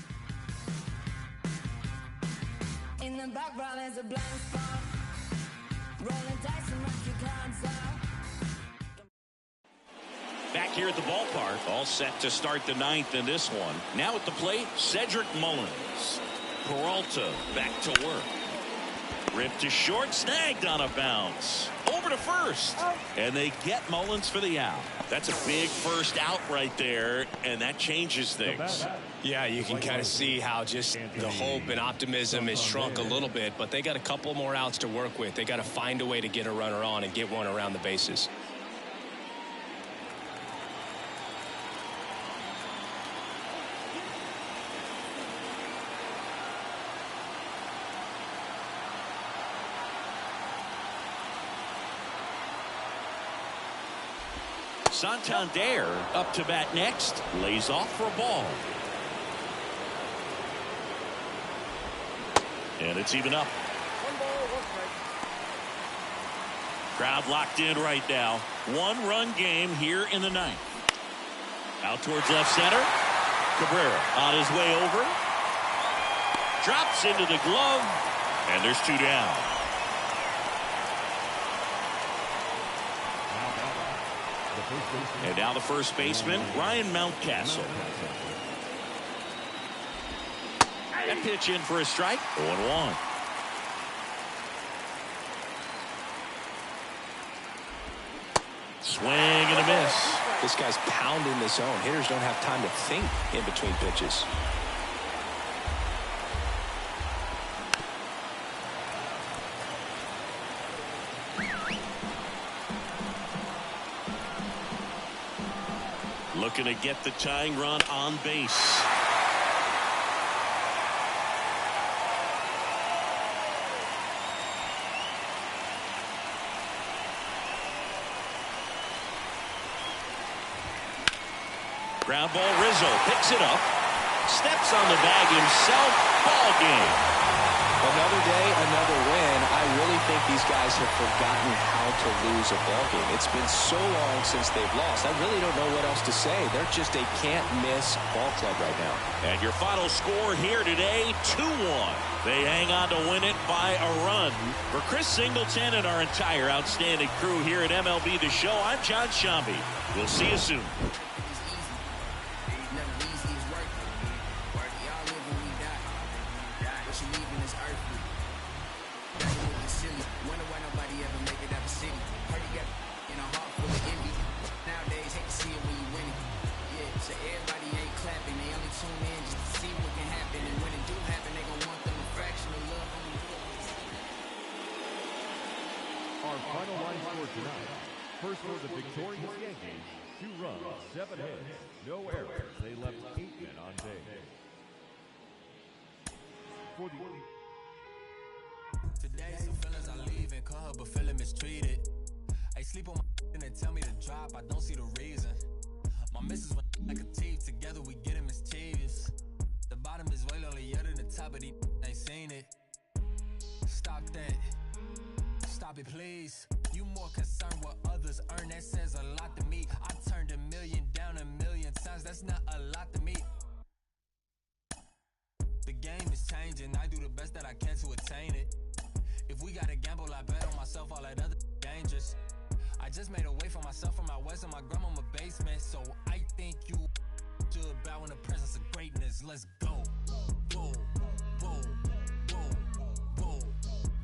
In the background is a blind spot. Rolling dice and rocky clouds out. Back here at the ballpark, all set to start the 9th in this one. Now at the plate, Cedric Mullins. Peralta back to work. Ripped to short, snagged on a bounce. Over to first. And they get Mullins for the out. That's a big first out right there, and that changes things. Yeah, you can kind of see how just the hope and optimism has shrunk a little bit, but they got a couple more outs to work with. They got to find a way to get a runner on and get one around the bases. Santander up to bat next. Lays off for a ball. And it's even up. 1 ball, 1 strike. Crowd locked in right now. 1-run game here in the 9th. Out towards left center. Cabrera on his way over. Drops into the glove. And there's 2 down. And now the first baseman, Ryan Mountcastle. That pitch in for a strike. 0-1. Swing and a miss. This guy's pounding the zone. Hitters don't have time to think in between pitches. Looking to get the tying run on base. Ground ball, Rizzo picks it up. Steps on the bag himself. Ball game. Another day, another win. I really think these guys have forgotten how to lose a ball game. It's been so long since they've lost. I really don't know what else to say. They're just a can't-miss ball club right now. And your final score here today, 2-1. They hang on to win it by a run. For Chris Singleton and our entire outstanding crew here at MLB The Show, I'm John Shambi. We'll see you soon. Everybody ain't clapping, they only tune in just to see what can happen. And when it do happen, they gon' want them a fraction of score tonight. First for the victorious Yankees, 2 runs, 7 hits, no errors. They left 8 men on base. For the Today, some feelings I leave and call her, but feeling mistreated. I sleep on my and they tell me to drop, I don't see the reason. My missus went like a teeth, together we getting mischievous. The bottom is way lonelier than the top, but he ain't seen it. Stop that. Stop it, please. You more concerned what others earn, that says a lot to me. I turned $1 million down 1,000,000 times, that's not a lot to me. The game is changing, I do the best that I can to attain it. If we gotta gamble, I bet on myself, all that other dangerous. I just made a way for myself from my west and my grandmama basement. So I think you should bow in the presence of greatness. Let's go. Boom, boom, boom, boom,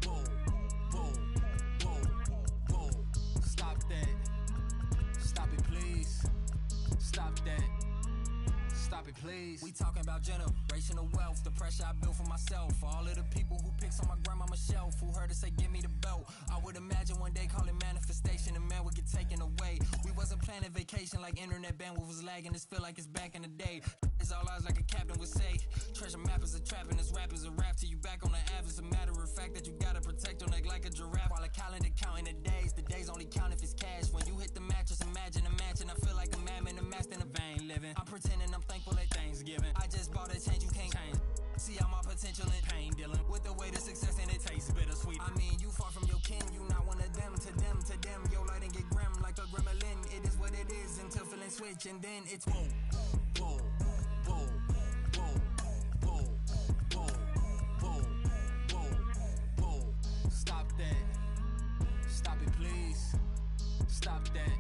boom, boom, boom, boom. Stop that. Stop it, please. Stop that. Stop it, please. We talking about generational wealth, the pressure I built for myself. For all of the people who picks on my grandmama's shelf, who heard her say, give me the belt. I would imagine one day calling manifestation, a man would get taken away. We wasn't planning vacation like internet bandwidth was lagging. This feel like it's back in the day. It's all eyes like a captain would say. Treasure map is a trap and this rap is a rap till you back on the app. It's a matter of fact that you gotta protect your neck like a giraffe. While a calendar counting the days only count if it's cash. When you hit the mattress, imagine a mansion. I feel like a madman, a master in a vain living. I'm pretending I'm thankful at Thanksgiving. I just bought a change you can't change. See all my potential in pain dealing with the way to success and it tastes bittersweet. I mean, you far from your kin, you not one of them. To them, your light and get grim like a gremlin. It is what it is until feeling switch and then it's whoa, whoa, whoa, whoa, whoa, whoa, whoa, whoa, whoa. Stop that. Stop it, please. Stop that.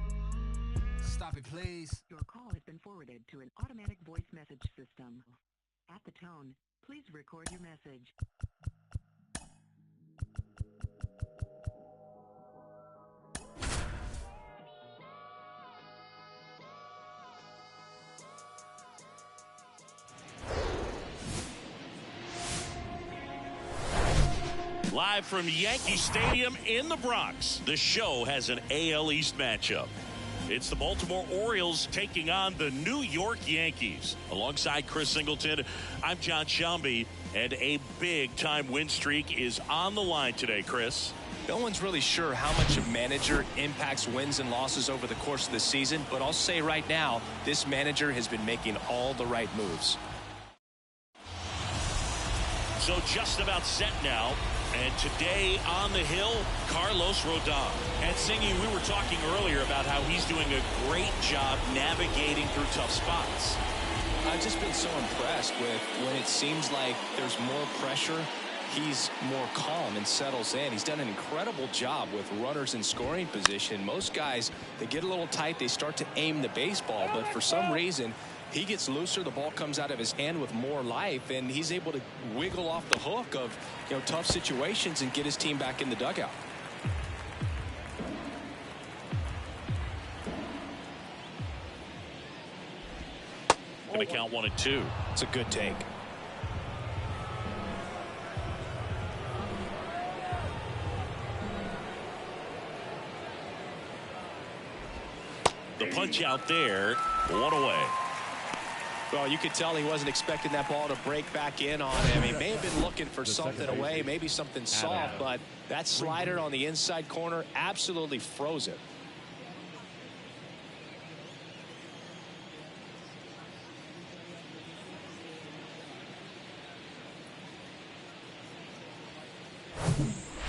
Stop it, please. Your call has been forwarded to an automatic voice message system. At the tone, please record your message. Live from Yankee Stadium in the Bronx, the show has an AL East matchup. It's the Baltimore Orioles taking on the New York Yankees. Alongside Chris Singleton, I'm John Shambi, and a big-time win streak is on the line today, Chris. No one's really sure how much a manager impacts wins and losses over the course of the season, but I'll say right now, this manager has been making all the right moves. So just about set now. And today on the hill, Carlos Rodon. And Singy, we were talking earlier about how he's doing a great job navigating through tough spots. I've just been so impressed with when it seems like there's more pressure, he's more calm and settles in. He's done an incredible job with runners in scoring position. Most guys, they get a little tight, they start to aim the baseball, but for some reason, he gets looser, the ball comes out of his hand with more life, and he's able to wiggle off the hook of, tough situations and get his team back in the dugout. Going to count 1 and 2. It's a good take. The punch out there, 1 away. Well, you could tell he wasn't expecting that ball to break back in on him. He may have been looking for something away, maybe something soft, but that slider on the inside corner absolutely froze him.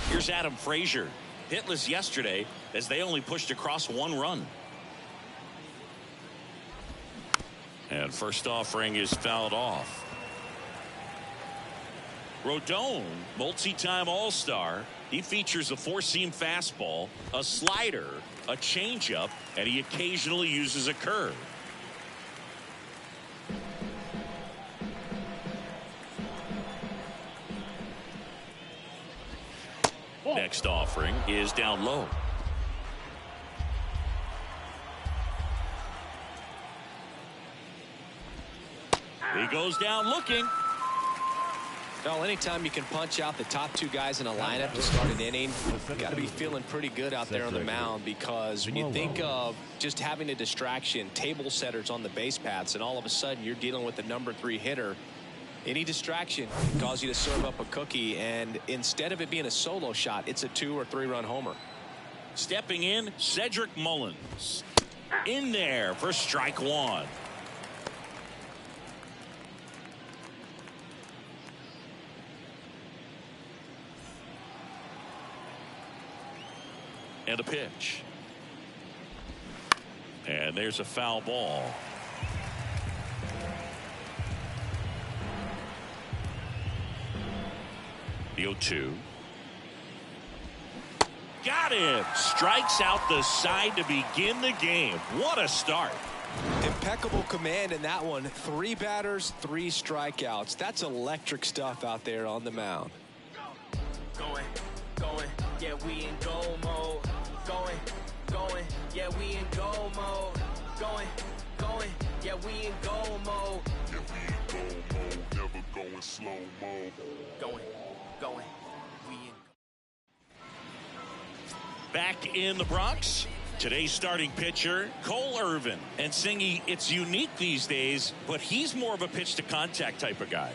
Here's Adam Frazier, hitless yesterday as they only pushed across 1 run. And first offering is fouled off. Rodon, multi-time All-Star. He features a 4-seam fastball, a slider, a changeup, and he occasionally uses a curve. Next offering is down low. He goes down looking. Well, anytime you can punch out the top two guys in a lineup to start an inning, you got to be feeling pretty good out there on the mound, because when you think of just having a distraction, table setters on the base paths, and all of a sudden you're dealing with the #3 hitter, any distraction can cause you to serve up a cookie, and instead of it being a solo shot, it's a 2 or 3 run homer. Stepping in, Cedric Mullins. In there for strike one. And a pitch. And there's a foul ball. The 0-2. Got him. Strikes out the side to begin the game. What a start. Impeccable command in that one. 3 batters, 3 strikeouts. That's electric stuff out there on the mound. Going, yeah, we in go mode. Going, yeah, we in go mode. Going, yeah, we in go mode. Yeah, we in go mode, never going slow mode. Going, we in. Back in the Bronx, today's starting pitcher, Cole Irvin. And Singy, it's unique these days, but he's more of a pitch to contact type of guy.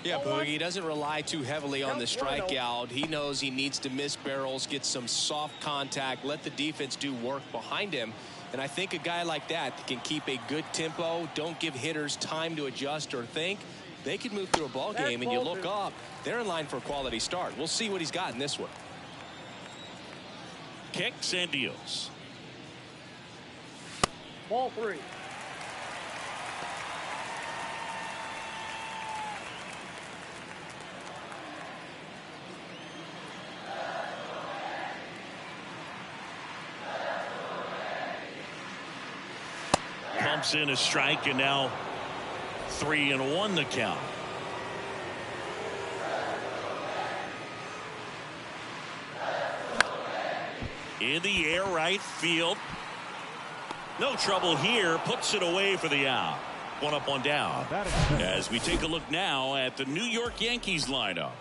Yeah, Boog, he doesn't rely too heavily on the strikeout. He knows he needs to miss barrels, get some soft contact, let the defense do work behind him. And I think a guy like that can keep a good tempo, don't give hitters time to adjust or think. They could move through a ball game, and you look up, they're in line for a quality start. We'll see what he's got in this one. Kicks and deals. Ball 3. Pumps in a strike, and now 3-1 the count. In the air, right field. No trouble here. Puts it away for the out. 1 up, 1 down. As we take a look now at the New York Yankees lineup.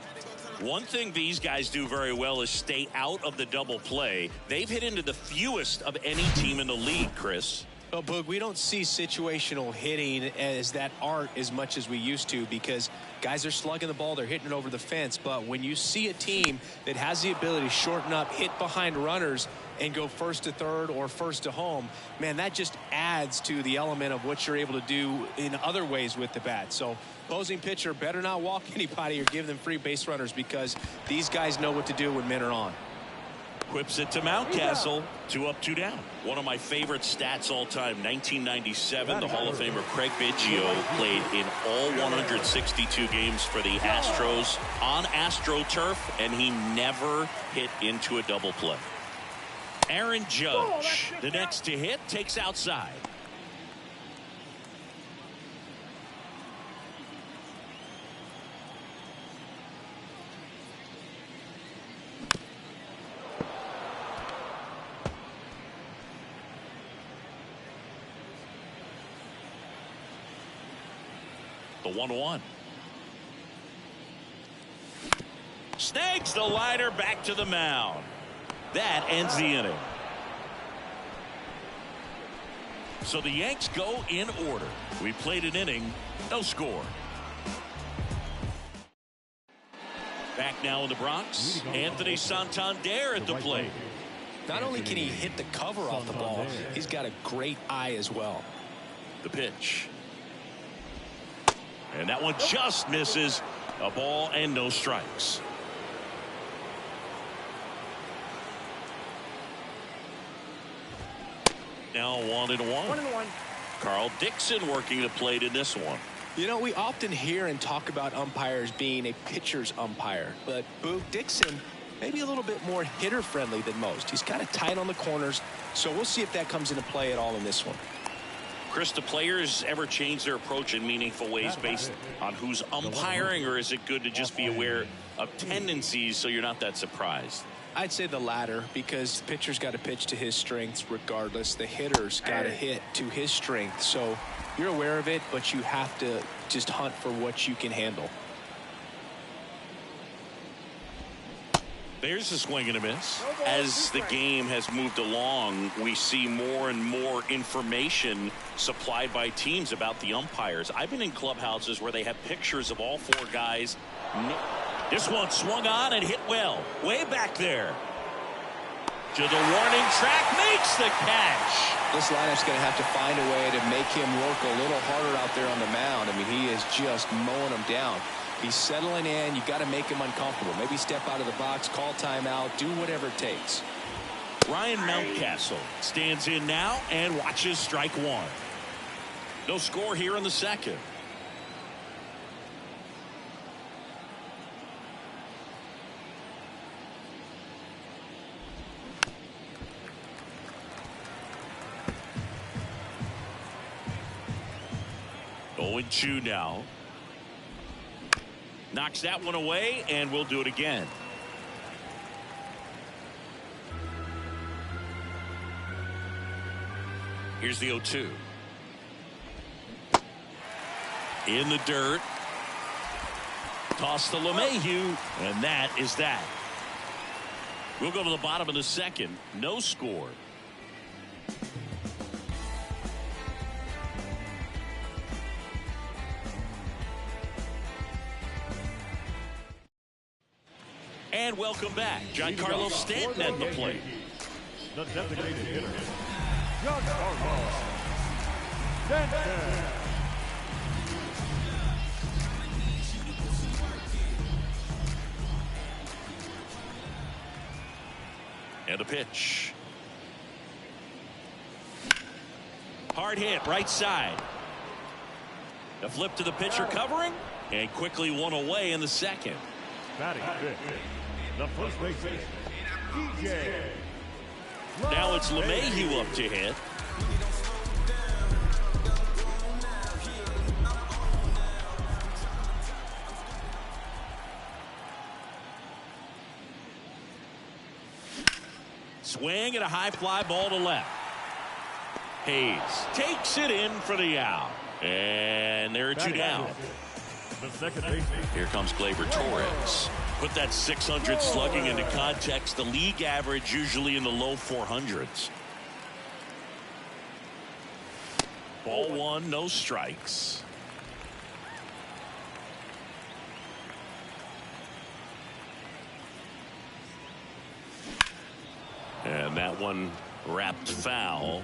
One thing these guys do very well is stay out of the double play. They've hit into the fewest of any team in the league, Chris. Well, Boog, we don't see situational hitting as that art as much as we used to, because guys are slugging the ball, they're hitting it over the fence. But when you see a team that has the ability to shorten up, hit behind runners, and go first to third or first to home, man, that just adds to the element of what you're able to do in other ways with the bat. So opposing pitcher better not walk anybody or give them free base runners, because these guys know what to do when men are on. Whips it to Mountcastle. 2 up, 2 down. One of my favorite stats all time, 1997, the Hall of Famer Craig Biggio played in all 162 games for the Astros on AstroTurf, and he never hit into a double play. Aaron Judge, the next to hit, takes outside. The 1-1. Snags the liner back to the mound. That ends the inning. So the Yanks go in order. We played an inning, no score. Back now in the Bronx, Anthony Santander at the plate. Not only can he hit the cover off the ball, he's got a great eye as well. The pitch. And that one just misses. A ball and no strikes. Now 1-1. 1-1. Carl Dixon working the plate in this one. You know, we often hear and talk about umpires being a pitcher's umpire, but Boog Dixon maybe a little bit more hitter friendly than most. He's kind of tight on the corners, so we'll see if that comes into play at all in this one. Chris, do players ever change their approach in meaningful ways based on who's umpiring, or is it good to just be aware of tendencies so you're not that surprised? I'd say the latter, because the pitcher's got to pitch to his strengths regardless. The hitter's got to hit to his strength. So you're aware of it, but you have to just hunt for what you can handle. There's a swing and a miss. As the game has moved along, we see more and more information supplied by teams about the umpires. I've been in clubhouses where they have pictures of all four guys. This one swung on and hit well. Way back there. To the warning track, makes the catch. This lineup's going to have to find a way to make him work a little harder out there on the mound. I mean, he is just mowing them down. He's settling in. You got to make him uncomfortable. Maybe step out of the box, call timeout, do whatever it takes. Ryan Mountcastle stands in now and watches strike one. No score here in the second. Going 2 now. Knocks that one away, and we'll do it again. Here's the 0-2. In the dirt. Toss to LeMahieu, and that is that. We'll go to the bottom of the second. No score. And welcome back. Giancarlo Stanton at the plate. The designated hitter, Giancarlo Stanton. And a pitch. Hard hit, right side. A flip to the pitcher covering, and quickly one away in the second. Batting fifth, the first baseman, DJ. Now it's LeMahieu up to hit. Swing and a high fly ball to left. Hayes takes it in for the out. And there are two down. The second baseman. Here comes Gleyber Torres. Put that 600 slugging into context. The league average usually in the low 400s. Ball one, no strikes. And that one wrapped foul.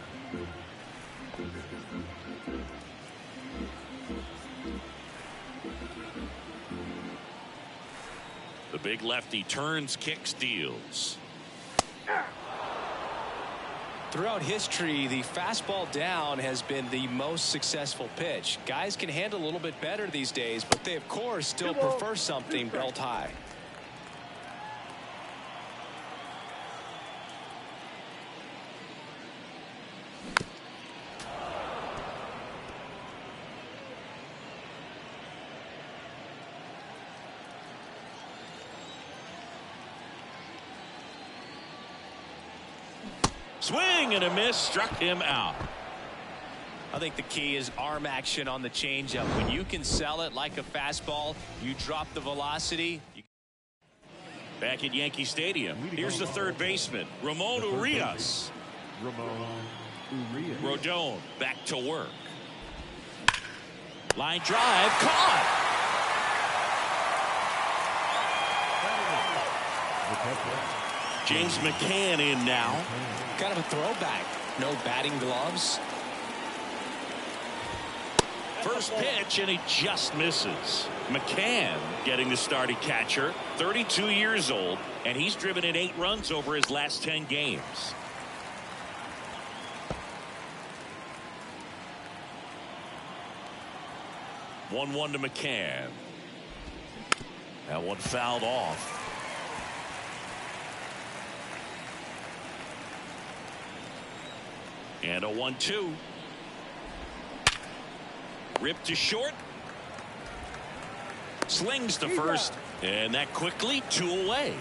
The big lefty turns, kicks, deals. Throughout history, the fastball down has been the most successful pitch. Guys can handle a little bit better these days, but they, of course, still prefer something belt high. Swing and a miss, struck him out. I think the key is arm action on the changeup. When you can sell it like a fastball, you drop the velocity. Back at Yankee Stadium, here's the third baseman, Ramon Urias. Rodon back to work. Line drive, caught. James McCann in now. Kind of a throwback. No batting gloves. First pitch, and he just misses. McCann getting the start at catcher, 32 years old, and he's driven in 8 runs over his last 10 games. One to McCann. That one fouled off. And a 1-2. Ripped to short. Slings to first. And that quickly 2 away.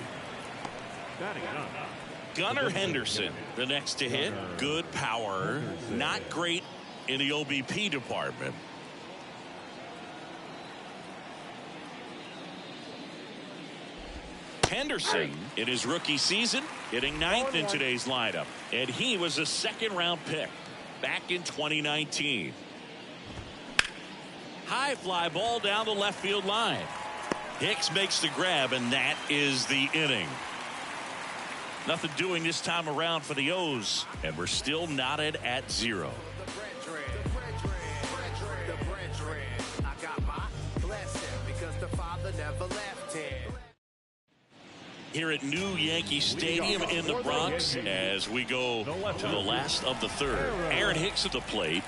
Gunnar Henderson, the next to hit. Good power. Not great in the OBP department. Henderson in his rookie season, hitting 9th in today's lineup. And he was a 2nd-round pick back in 2019. High fly ball down the left field line. Hicks makes the grab, and that is the inning. Nothing doing this time around for the O's, and we're still knotted at 0. Here at New Yankee Stadium in the Bronx as we go to the last of the 3rd. Aaron Hicks at the plate.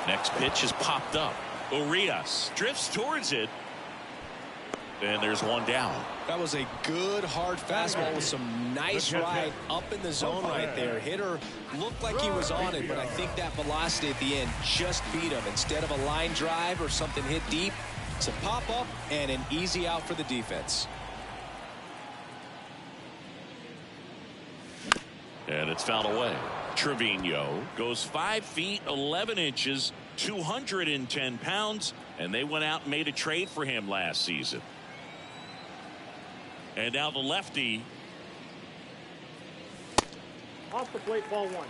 Next pitch is popped up. Urias drifts towards it. And there's one down. That was a good hard fastball with some nice ride up in the zone right there. Hitter looked like he was on it, but I think that velocity at the end just beat him. Instead of a line drive or something hit deep, it's a pop up and an easy out for the defense. And it's fouled away. Trevino goes 5 feet 11 inches, 210 pounds, and they went out and made a trade for him last season. And now the lefty. Off the plate, ball 1.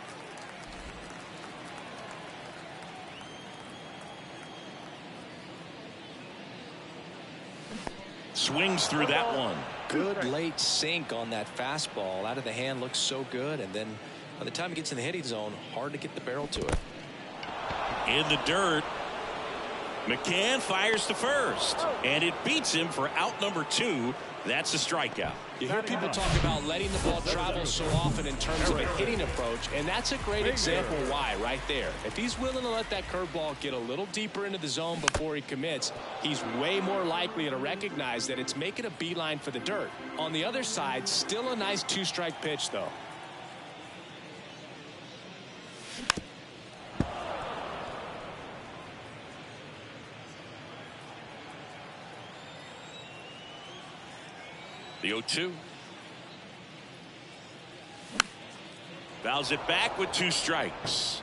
Swings through that one. Good late sink on that fastball. Out of the hand, looks so good. And then by the time it gets in the hitting zone, hard to get the barrel to it. In the dirt. McCann fires to first. And it beats him for out number 2. That's a strikeout. You hear people talk about letting the ball travel so often in terms of a hitting approach, and that's a great example why right there. If he's willing to let that curveball get a little deeper into the zone before he commits, he's way more likely to recognize that it's making a beeline for the dirt. On the other side, still a nice 2-strike pitch, though. The 0-2. Fouls it back with 2 strikes.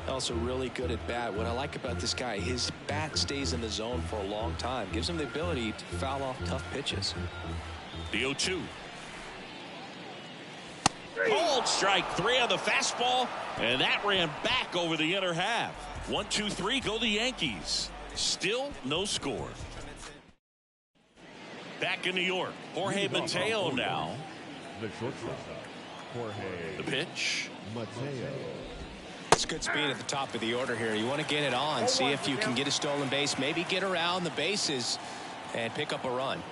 Also really good at bat. What I like about this guy, his bat stays in the zone for a long time. Gives him the ability to foul off tough pitches. The 0-2. Cold strike 3 on the fastball, and that ran back over the inner half. 1-2-3 go the Yankees. Still no score. Back in New York, Jorge Mateo now. The shortstop, Jorge. The pitch. Mateo. It's good speed at the top of the order here. You want to get it on, see if you can get a stolen base, maybe get around the bases and pick up a run.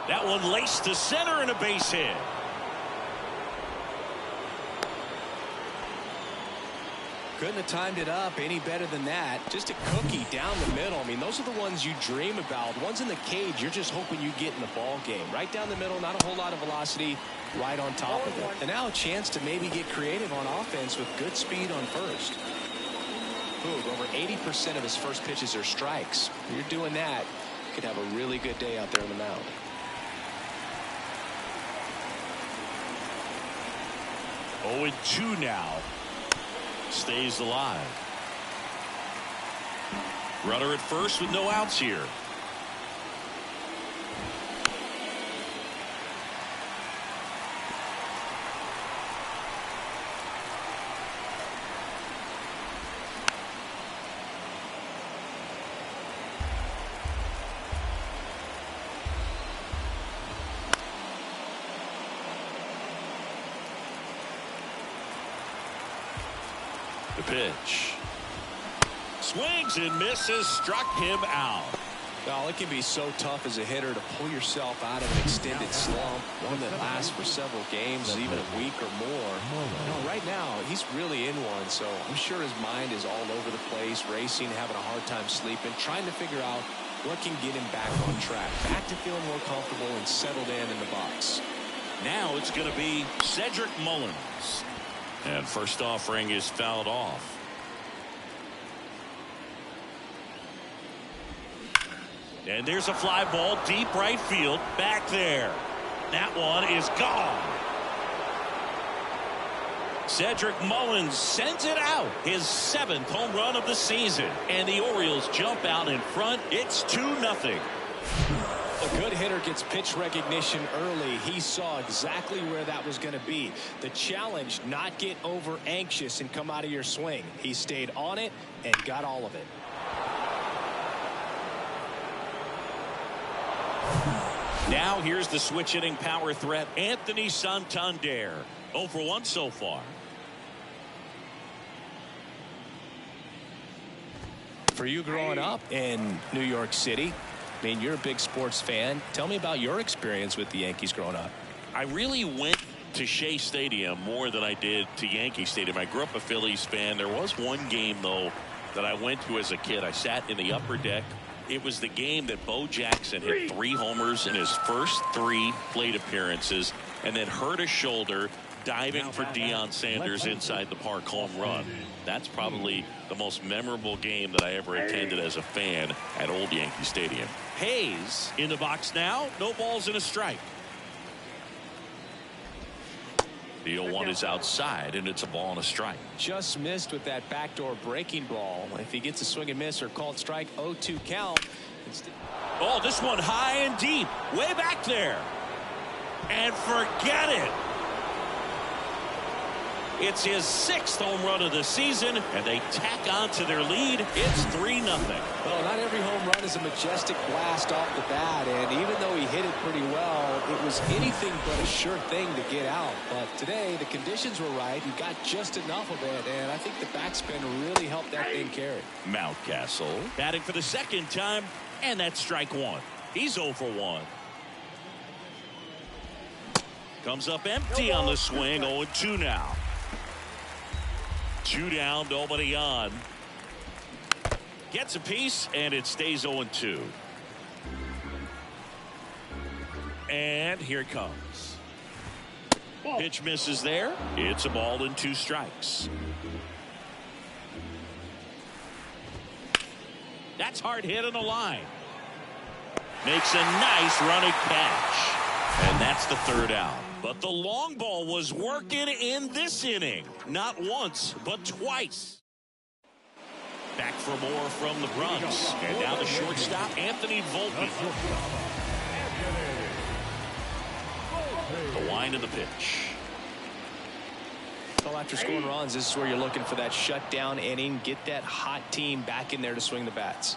That one laced to center and a base hit. Couldn't have timed it up any better than that. Just a cookie down the middle. I mean, those are the ones you dream about. Ones in the cage, you're just hoping you get in the ball game. Right down the middle, not a whole lot of velocity, right on top of it. And now a chance to maybe get creative on offense with good speed on first. Boog, over 80% of his first pitches are strikes. If you're doing that, you could have a really good day out there on the mound. Oh, 0-2 now. Stays alive. Runner at first with no outs here. The pitch. Swings and misses, struck him out. Well, it can be so tough as a hitter to pull yourself out of an extended slump, one that lasts for several games, even a week or more. You know, right now, he's really in one, so I'm sure his mind is all over the place, racing, having a hard time sleeping, trying to figure out what can get him back on track, back to feeling more comfortable and settled in the box. Now it's going to be Cedric Mullins. And first offering is fouled off. And there's a fly ball deep right field back there. That one is gone. Cedric Mullins sends it out. His 7th home run of the season. And the Orioles jump out in front. It's 2-0. A good hitter gets pitch recognition early. He saw exactly where that was going to be. The challenge, not get over anxious and come out of your swing. He stayed on it and got all of it. Now here's the switch hitting power threat, Anthony Santander. 0 for 1 so far. For you growing up in New York City, I mean, you're a big sports fan. Tell me about your experience with the Yankees growing up. I really went to Shea Stadium more than I did to Yankee Stadium. I grew up a Phillies fan. There was one game, though, that I went to as a kid. I sat in the upper deck. It was the game that Bo Jackson hit 3 homers in his first 3 plate appearances and then hurt his shoulder diving for Deion Sanders inside the park home run. That's probably the most memorable game that I ever attended as a fan at Old Yankee Stadium. Hayes in the box now. No balls and a strike. The 0-1 is outside, and it's a ball and a strike. Just missed with that backdoor breaking ball. If he gets a swing and miss or called strike, 0-2 count. Oh, this one high and deep. Way back there. And forget it. It's his 6th home run of the season, and they tack on to their lead. It's 3-0. Well, not every home run is a majestic blast off the bat, and even though he hit it pretty well, it was anything but a sure thing to get out. But today, the conditions were right. He got just enough of it, and I think the backspin really helped that thing carry. Mountcastle batting for the 2nd time, and that's strike 1. He's 0 for 1. Comes up empty on the swing, 0-2 now. 2 down, nobody on. Gets a piece, and it stays 0-2. And here it comes. Pitch misses there. It's a ball and 2 strikes. That's hard hit on the line. Makes a nice running catch. And that's the 3rd out. But the long ball was working in this inning. Not once, but twice. Back for more from the Bronx. And now the shortstop, Anthony Volpe. The line of the pitch. Well, after scoring runs, this is where you're looking for that shutdown inning. Get that hot team back in there to swing the bats.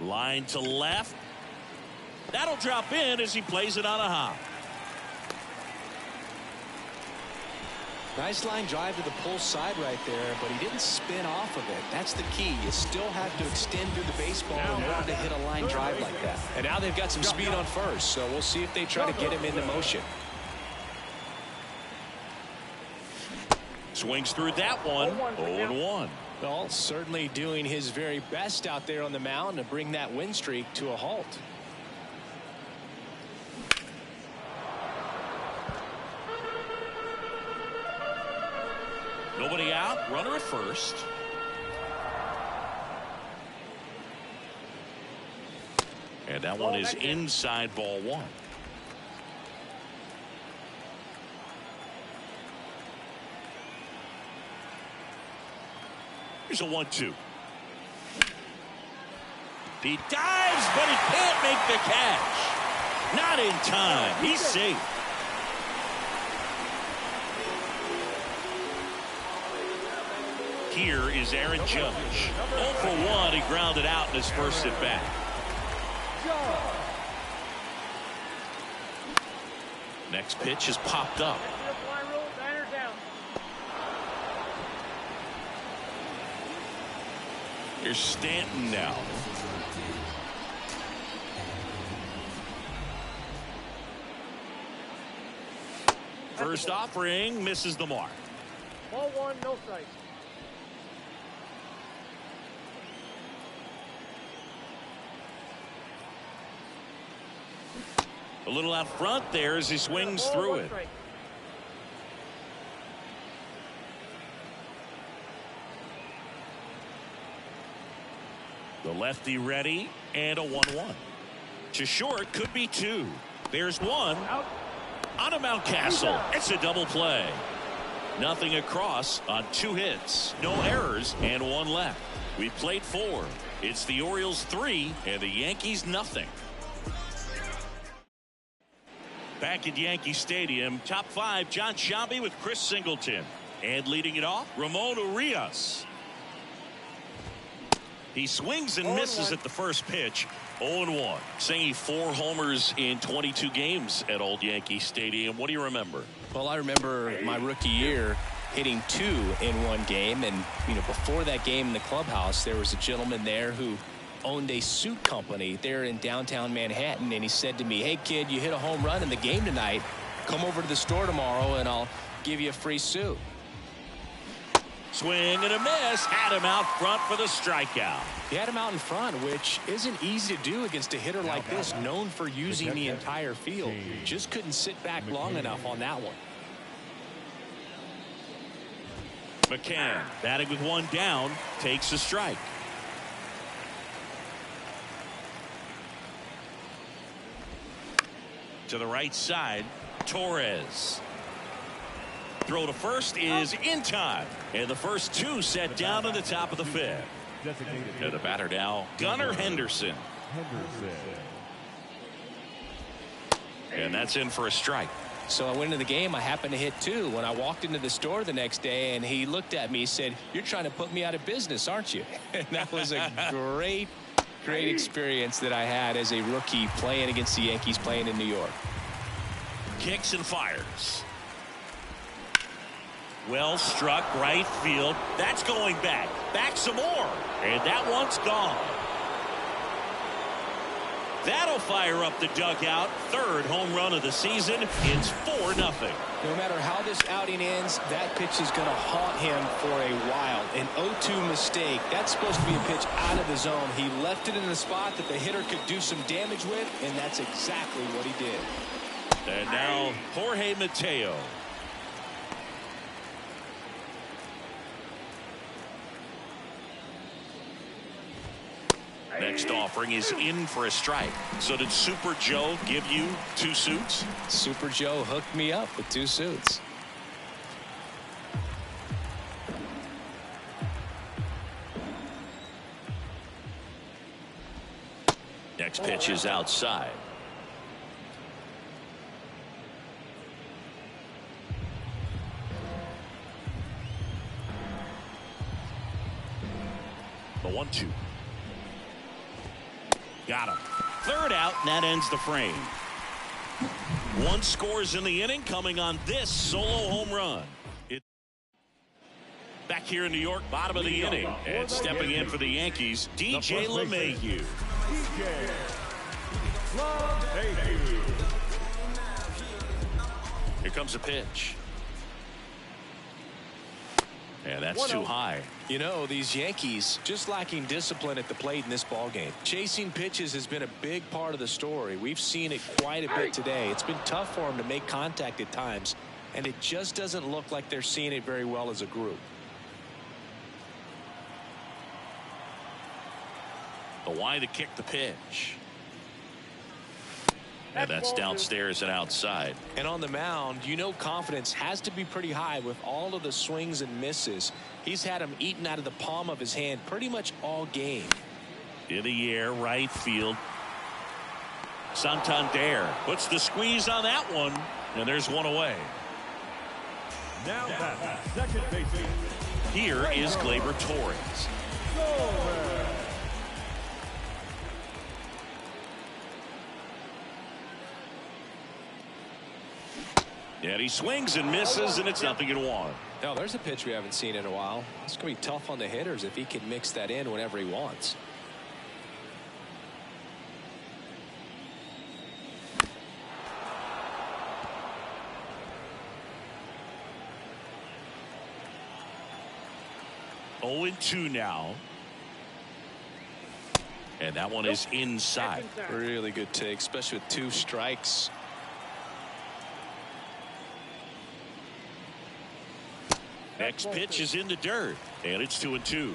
Line to left. That'll drop in as he plays it on a hop. Nice line drive to the pull side right there, but he didn't spin off of it. That's the key. You still have to extend through the baseball in order to hit a line drive like that. And now they've got some speed on first, so we'll see if they try to get him into motion. Swings through that one. 0-1. Well, certainly doing his very best out there on the mound to bring that win streak to a halt. Nobody out. Runner at first. And that one is inside, ball 1. Here's a 1-2. He dives, but he can't make the catch. Not in time. He's safe. Here is Aaron Judge. 0 for 1. He grounded out in his first at bat. Next pitch is popped up. Here's Stanton now. First offering misses the mark. Ball 1, no strike. A little out front there as he swings through it. The lefty ready, and a 1-1. To short, could be 2. There's 1. Out. On to Mountcastle. It's a double play. Nothing across on 2 hits. No errors, and 1 left. We played 4. It's the Orioles 3 and the Yankees nothing. Back at Yankee Stadium, top 5, John Sciambi with Chris Singleton. And leading it off, Ramon Urias. He swings and misses at the first pitch. 0-1. Singing 4 homers in 22 games at Old Yankee Stadium. What do you remember? Well, I remember my rookie year hitting 2 in 1 game. And, before that game in the clubhouse, there was a gentleman there who owned a suit company there in downtown Manhattan. And he said to me, "Hey, kid, you hit a home run in the game tonight. Come over to the store tomorrow and I'll give you a free suit." Swing and a miss. Had him out front for the strikeout. He had him out in front, which isn't easy to do against a hitter like this, known for using the entire field. Just couldn't sit back long enough on that one. McCann, batting with 1 down, takes a strike. To the right side, Torres. Throw to first is in time. And the first 2 set down in the top of the 5th. To the batter now, Gunnar Henderson. And that's in for a strike. So I went into the game. I happened to hit 2 when I walked into the store the next day, and he looked at me and said, "You're trying to put me out of business, aren't you?" And that was a great experience that I had as a rookie playing against the Yankees, playing in New York. Kicks and fires. Well struck, right field. That's going back. Back some more. And that one's gone. That'll fire up the dugout. 3rd home run of the season. It's 4-0. No matter how this outing ends, that pitch is going to haunt him for a while. An 0-2 mistake. That's supposed to be a pitch out of the zone. He left it in the spot that the hitter could do some damage with, and that's exactly what he did. And now Jorge Mateo. Next offering is in for a strike. So did Super Joe give you 2 suits? Super Joe hooked me up with 2 suits. Next pitch is outside. The 1-2. Got him. 3rd out, and that ends the frame. 1 scores in the inning, coming on this solo home run. Back here in New York, bottom of the inning, and stepping in for the Yankees, DJ LeMahieu. Here comes a pitch. And that's too high. These Yankees just lacking discipline at the plate in this ballgame. Chasing pitches has been a big part of the story. We've seen it quite a bit today. It's been tough for them to make contact at times, and it just doesn't look like they're seeing it very well as a group. The wide to kick the pitch. And that's downstairs and outside. And on the mound, confidence has to be pretty high with all of the swings and misses. He's had them eaten out of the palm of his hand pretty much all game. In the air, right field. Santander puts the squeeze on that one, and there's 1 away. Now that's second baseman. Here is Gleyber Torres. And he swings and misses, and it's 0-1. Now, there's a pitch we haven't seen in a while. It's going to be tough on the hitters if he can mix that in whenever he wants. Oh, 2 now. And that one is inside. Really good take, especially with 2 strikes. Next pitch is in the dirt, and it's 2-2.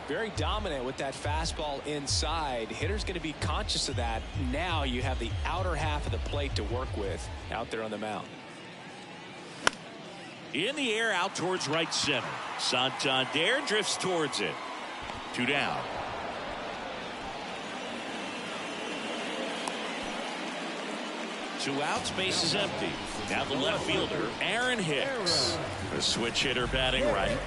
Very dominant with that fastball inside. Hitter's going to be conscious of that. Now you have the outer half of the plate to work with out there on the mound. In the air, out towards right center. Santander drifts towards it. 2 down. Two outs, base is empty. Now the left fielder, Aaron Hicks. A switch hitter batting right.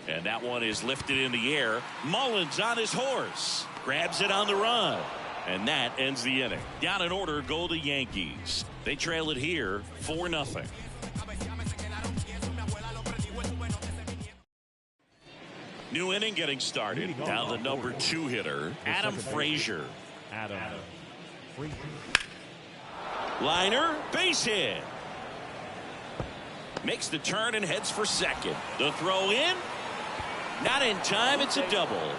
And that one is lifted in the air. Mullins on his horse. Grabs it on the run. And that ends the inning. Down in order go the Yankees. They trail it here 4-0. New inning getting started. Now the number 2 hitter, Adam Frazier. Liner, base hit. Makes the turn and heads for second. The throw in. Not in time. It's a double.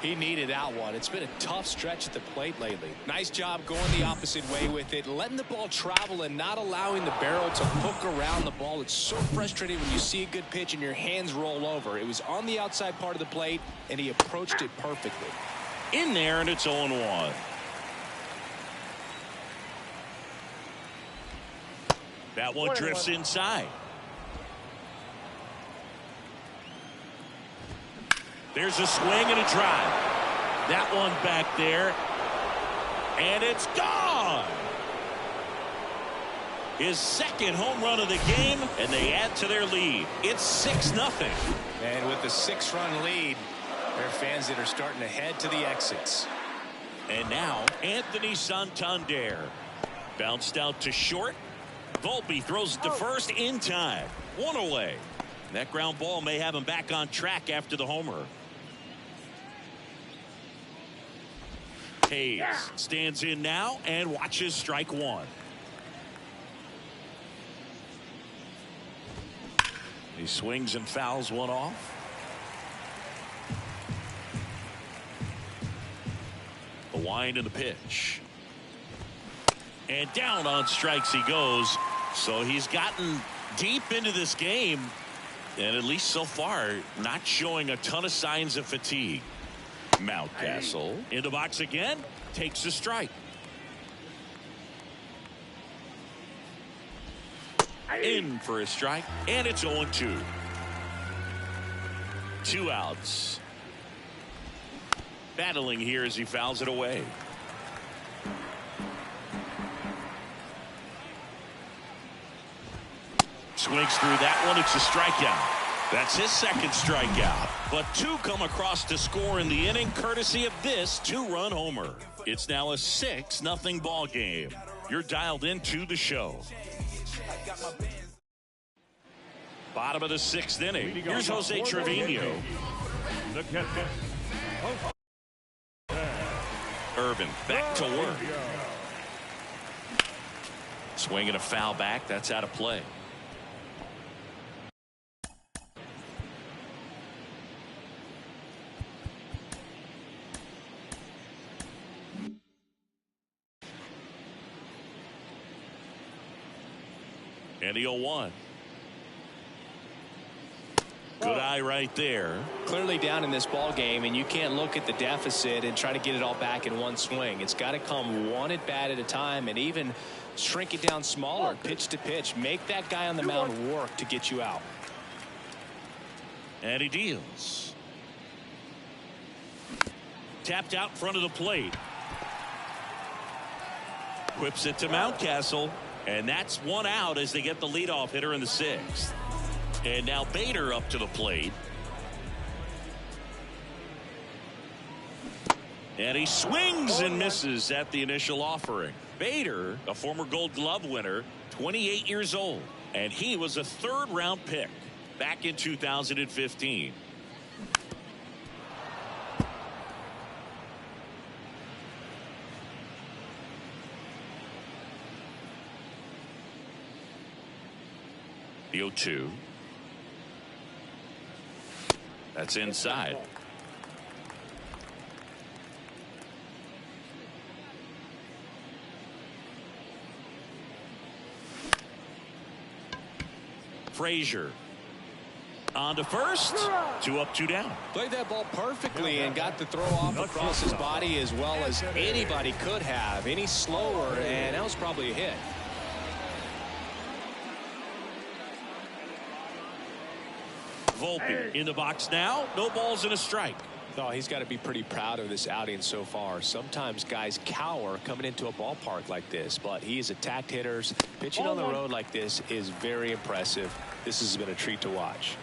He needed that one. It's been a tough stretch at the plate lately. Nice job going the opposite way with it, letting the ball travel and not allowing the barrel to hook around the ball. It's so frustrating when you see a good pitch and your hands roll over. It was on the outside part of the plate, and he approached it perfectly. In there, and it's 0-1. That one drifts inside. There's a swing and a drive. That one back there. And it's gone. His second home run of the game, and they add to their lead. It's 6-0. And with the 6-run lead, there are fans that are starting to head to the exits. And now, Anthony Santander. Bounced out to short. Volpe throws it to first in time. 1 away. That ground ball may have him back on track after the homer. Hayes stands in now and watches strike 1. He swings and fouls one off. The wind and the pitch. And down on strikes he goes. So he's gotten deep into this game, and at least so far not showing a ton of signs of fatigue. Mountcastle in the box again, takes a strike. In for a strike, and it's 0-2. 2 outs. Battling here as he fouls it away. Swings through that one. It's a strikeout. That's his second strikeout. But 2 come across to score in the inning, courtesy of this 2-run homer. It's now a 6-0 ball game. You're dialed into the show. Bottom of the 6th inning. Here's Jose Trevino. Irvin back to work. Swinging a foul back. That's out of play. And the 0-1. Good eye right there. Clearly down in this ball game, and you can't look at the deficit and try to get it all back in one swing. It's got to come one at bat at a time, and even shrink it down smaller, pitch to pitch. Make that guy on the mound work to get you out. And he deals. Tapped out in front of the plate. Whips it to Mountcastle. And that's 1 out as they get the leadoff hitter in the 6th. And now Bader up to the plate. And he swings and misses at the initial offering. Bader, a former Gold Glove winner, 28 years old. And he was a 3rd-round pick back in 2015. The 0-2. That's inside. Frazier. On to first. 2 up, 2 down. Played that ball perfectly and got the throw off across his body as well as anybody could have. Any slower, and that was probably a hit. Volpe in the box now. No balls and a strike. Oh, he's got to be pretty proud of this outing so far. Sometimes guys cower coming into a ballpark like this, but he has attacked hitters. Pitching on the road like this is very impressive. This has been a treat to watch.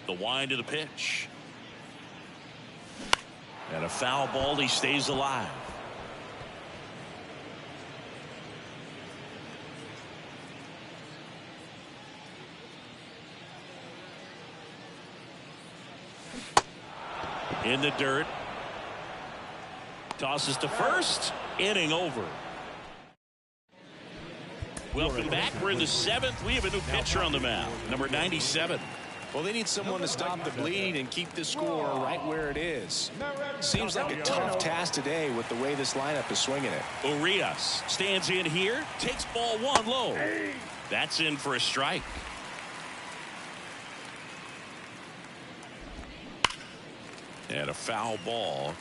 The wind of the pitch. And a foul ball. He stays alive. In the dirt. Tosses to first. Inning over. Welcome back. We're in the 7th. We have a new pitcher on the mound. Number 97. Well, they need someone to stop the bleed and keep the score right where it is. Seems like a tough task today with the way this lineup is swinging it. Urias stands in here, takes ball 1 low. That's in for a strike. And a foul ball.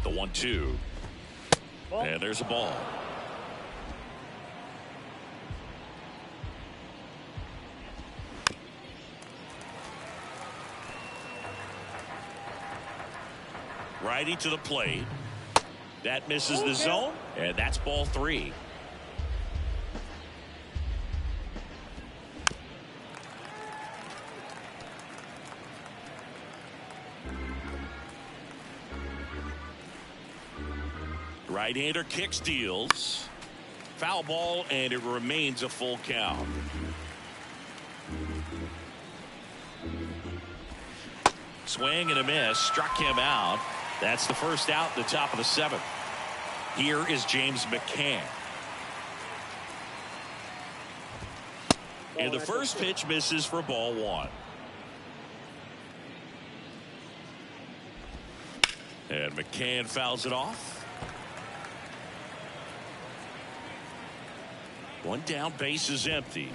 The 1-2. And there's a ball. Righty to the plate. That misses the zone, and that's ball 3. Right-hander kicks, deals. Foul ball, and it remains a full count. Swing and a miss, struck him out. That's the first out in the top of the 7th. Here is James McCann. And the first pitch misses for ball 1. And McCann fouls it off. 1 down, base is empty.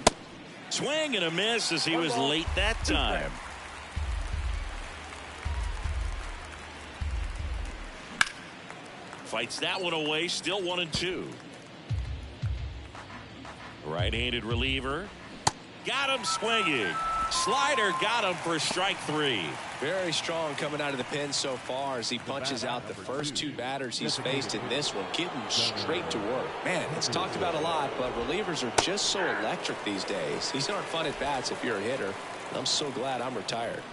Swing and a miss as he was late that time. Fights that one away, still 1-2. Right-handed reliever. Got him swinging. Slider got him for strike 3. Very strong coming out of the pen so far as he punches out the first 2 batters he's faced in this one, getting straight to work. Man, it's talked about a lot, but relievers are just so electric these days. These aren't fun at bats if you're a hitter. I'm so glad I'm retired.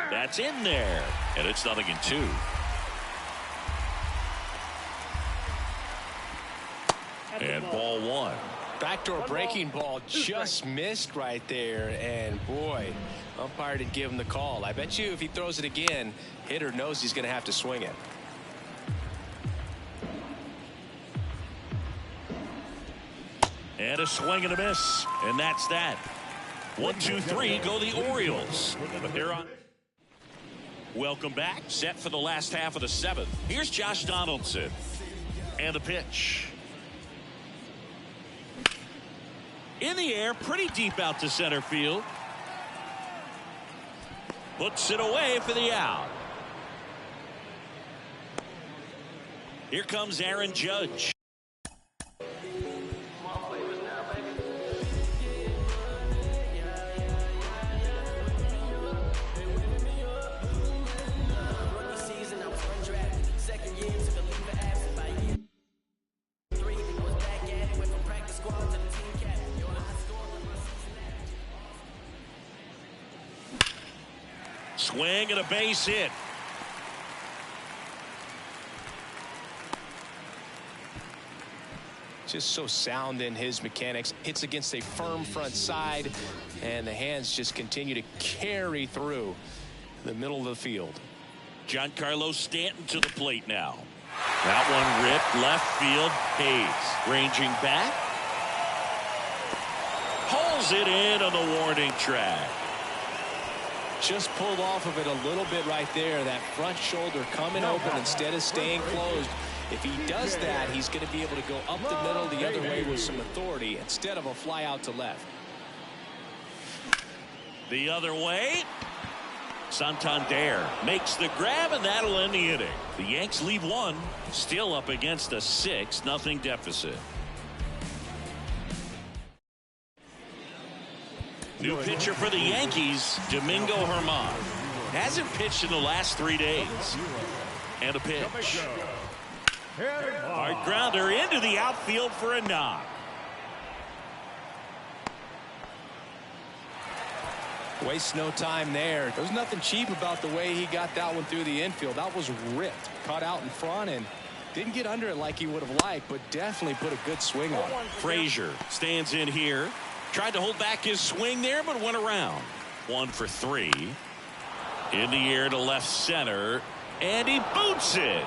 That's in there, and it's 0-2. And ball 1. Backdoor breaking ball just missed right there, and boy, umpire did give him the call. I bet you if he throws it again, hitter knows he's going to have to swing it. And a swing and a miss, and that's that. 1, 2, 3 go the Orioles. But they're on. Welcome back. Set for the last half of the 7th. Here's Josh Donaldson. And the pitch. In the air, pretty deep out to center field. Puts it away for the out. Here comes Aaron Judge. Swing and a base hit. Just so sound in his mechanics. Hits against a firm front side, and the hands just continue to carry through the middle of the field. Giancarlo Stanton to the plate now. That one ripped left field. Hayes ranging back. Pulls it in on the warning track. Just pulled off of it a little bit right there. That front shoulder coming open instead of staying closed. If he does that, he's going to be able to go up the middle the other way with some authority instead of a fly out to left. The other way. Santander makes the grab, and that'll end the inning. The Yanks leave one, still up against a 6-0 deficit. New pitcher for the Yankees, Domingo Germán. Hasn't pitched in the last 3 days. And a pitch. Hard grounder into the outfield for a knock. Wastes no time there. There's nothing cheap about the way he got that one through the infield. That was ripped. Caught out in front and didn't get under it like he would have liked, but definitely put a good swing on it. Frazier stands in here. Tried to hold back his swing there, but went around. 1 for 3. In the air to left center. And he boots it.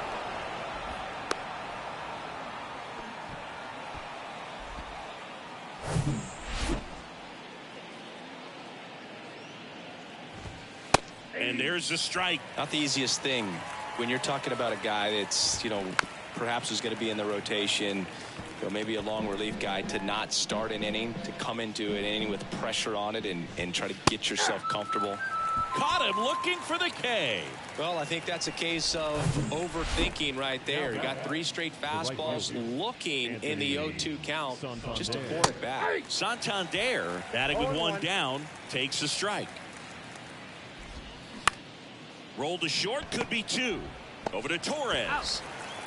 And there's the strike. Not the easiest thing when you're talking about a guy that's, perhaps is going to be in the rotation, maybe a long relief guy, to not start an inning, to come into an inning with pressure on it and try to get yourself comfortable. Caught him looking for the K. Well, I think that's a case of overthinking right there. He got 3 straight fastballs looking in the 0-2 count just to pour it back. Santander, batting with 1 down, takes a strike. Rolled to short, could be 2. Over to Torres.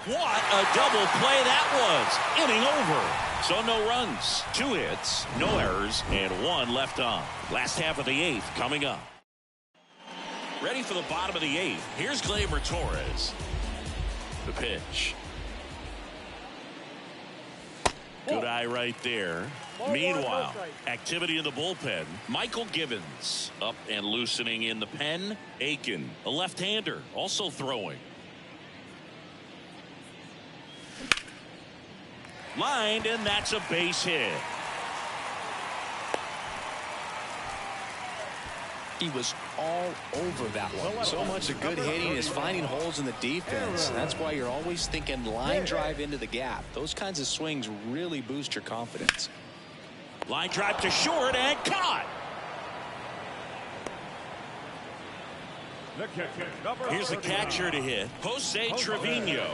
What a double play that was. Inning over. So no runs, 2 hits, no errors, and 1 left on. Last half of the 8th coming up. Ready for the bottom of the 8th. Here's Gleyber Torres. The pitch. Good eye right there. Meanwhile, activity in the bullpen. Michael Gibbons up and loosening in the pen. Aiken, a left-hander, also throwing. Lined, and that's a base hit. He was all over that one. So much of good hitting is finding holes in the defense. That's why you're always thinking line drive into the gap. Those kinds of swings really boost your confidence. Line drive to short and caught. Here's the catcher to hit. Jose Trevino.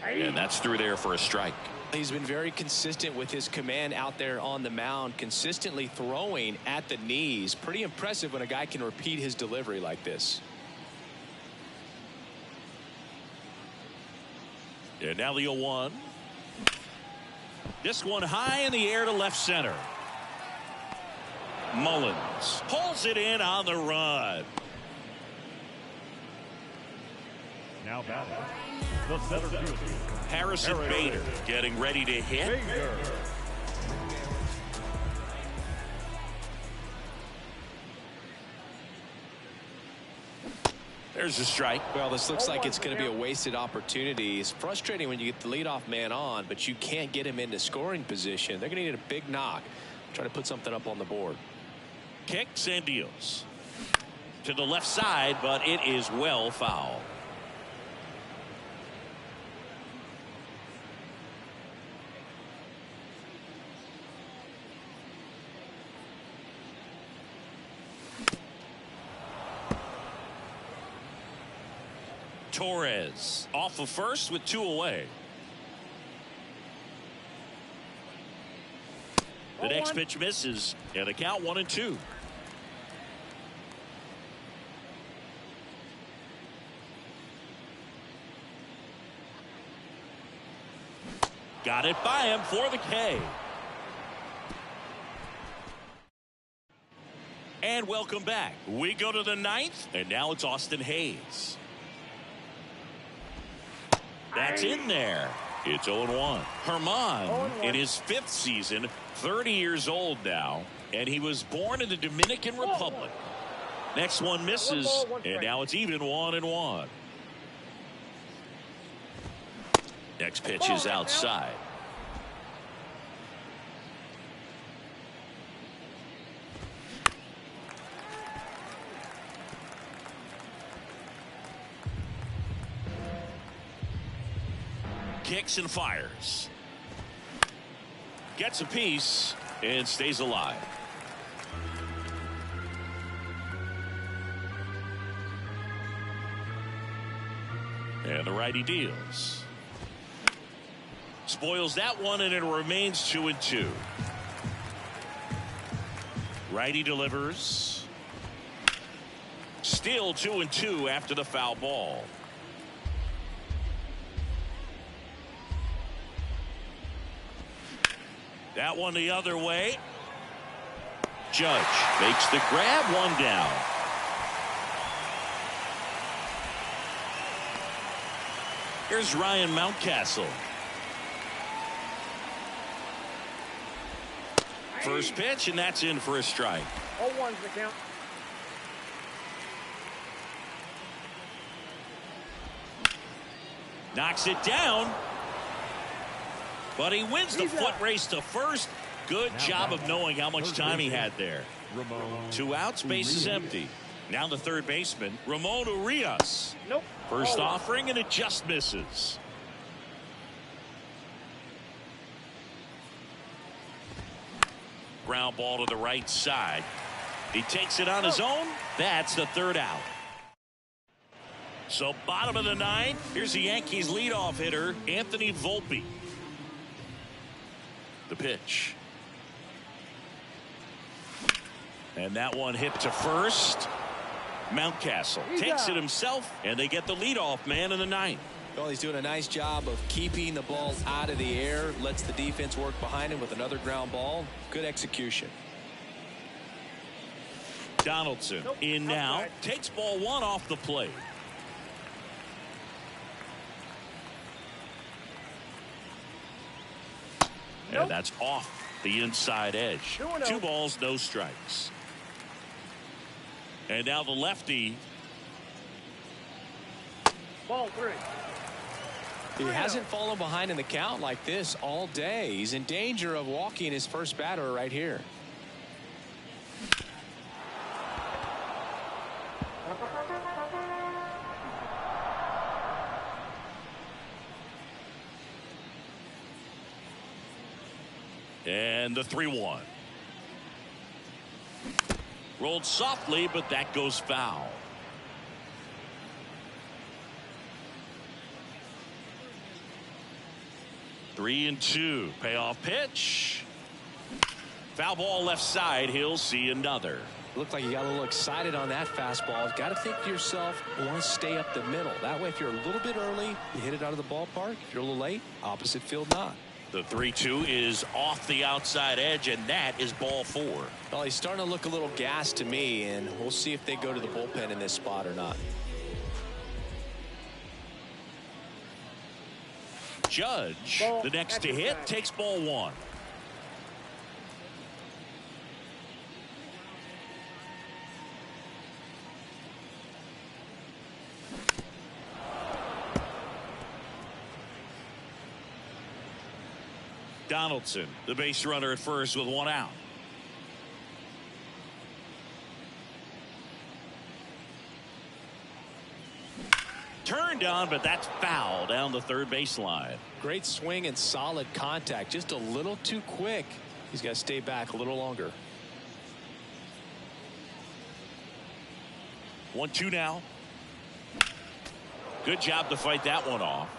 And that's through there for a strike. He's been very consistent with his command out there on the mound, consistently throwing at the knees. Pretty impressive when a guy can repeat his delivery like this. And now the 0-1. This one high in the air to left center. Mullins pulls it in on the run. Now batting, the center fielder, Harrison Bader getting ready to hit. There's a strike. Well, this looks like it's going to be a wasted opportunity. It's frustrating when you get the leadoff man on, but you can't get him into scoring position. They're going to need a big knock. Try to put something up on the board. Kicks and deals to the left side, but it is well foul. Torres off of first with 2 away. The next pitch misses, and a count 1-2. Got it by him for the K. And welcome back. We go to the 9th, and now it's Austin Hayes. That's in there. It's 0-1. Herman in his 5th season, 30 years old now, and he was born in the Dominican Republic. Next one misses, and now it's even 1-1. Next pitch is outside. Kicks and fires. Gets a piece and stays alive. And the righty deals. Spoils that one, and it remains 2-2. Righty delivers. Still 2-2 after the foul ball. That one the other way. Judge makes the grab, one down. Here's Ryan Mountcastle. First pitch, and that's in for a strike. 0-1's the count. Knocks it down. But he wins the foot race to first. Good job of knowing how much time he had there. 2 outs, base is empty. Now the third baseman, Ramon Urias. Nope. First offering, and it just misses. Ground ball to the right side. He takes it on his own. That's the third out. So bottom of the 9th, here's the Yankees leadoff hitter, Anthony Volpe. The pitch. And that one hit to first. Mountcastle takes it himself, and they get the leadoff man in the 9th. Well, he's doing a nice job of keeping the ball out of the air, lets the defense work behind him with another ground ball. Good execution. Donaldson in now, takes ball 1 off the plate. And that's off the inside edge. 2 balls, no strikes. And now the lefty. Ball 3. He hasn't fallen behind in the count like this all day. He's in danger of walking his first batter right here. And the 3-1. Rolled softly, but that goes foul. Three and 2. Payoff pitch. Foul ball left side. He'll see another. Looked like you got a little excited on that fastball. Got to think to yourself, I want to stay up the middle. That way, if you're a little bit early, you hit it out of the ballpark. If you're a little late, opposite field not. The 3-2 is off the outside edge, and that is ball 4. Well, he's starting to look a little gassed to me, and we'll see if they go to the bullpen in this spot or not. Judge, the next to hit, takes ball 1. Donaldson, the base runner at first with 1 out. Turned on, but that's foul down the third baseline. Great swing and solid contact. Just a little too quick. He's got to stay back a little longer. 1-2 now. Good job to fight that one off.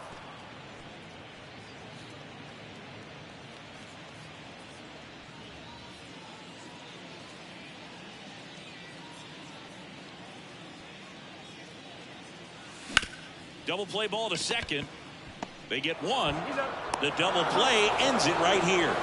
Double play ball to second. They get 1. The double play ends it right here.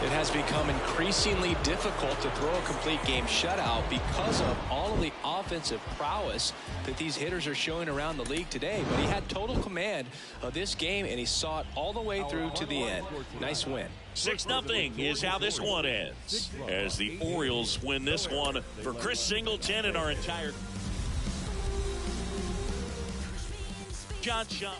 It has become increasingly difficult to throw a complete game shutout because of all of the offensive prowess that these hitters are showing around the league today. But he had total command of this game, and he saw it all the way through to the end. Nice win. 6-0 is how this one ends, as the Orioles win this one. For Chris Singleton and our entire John Shop.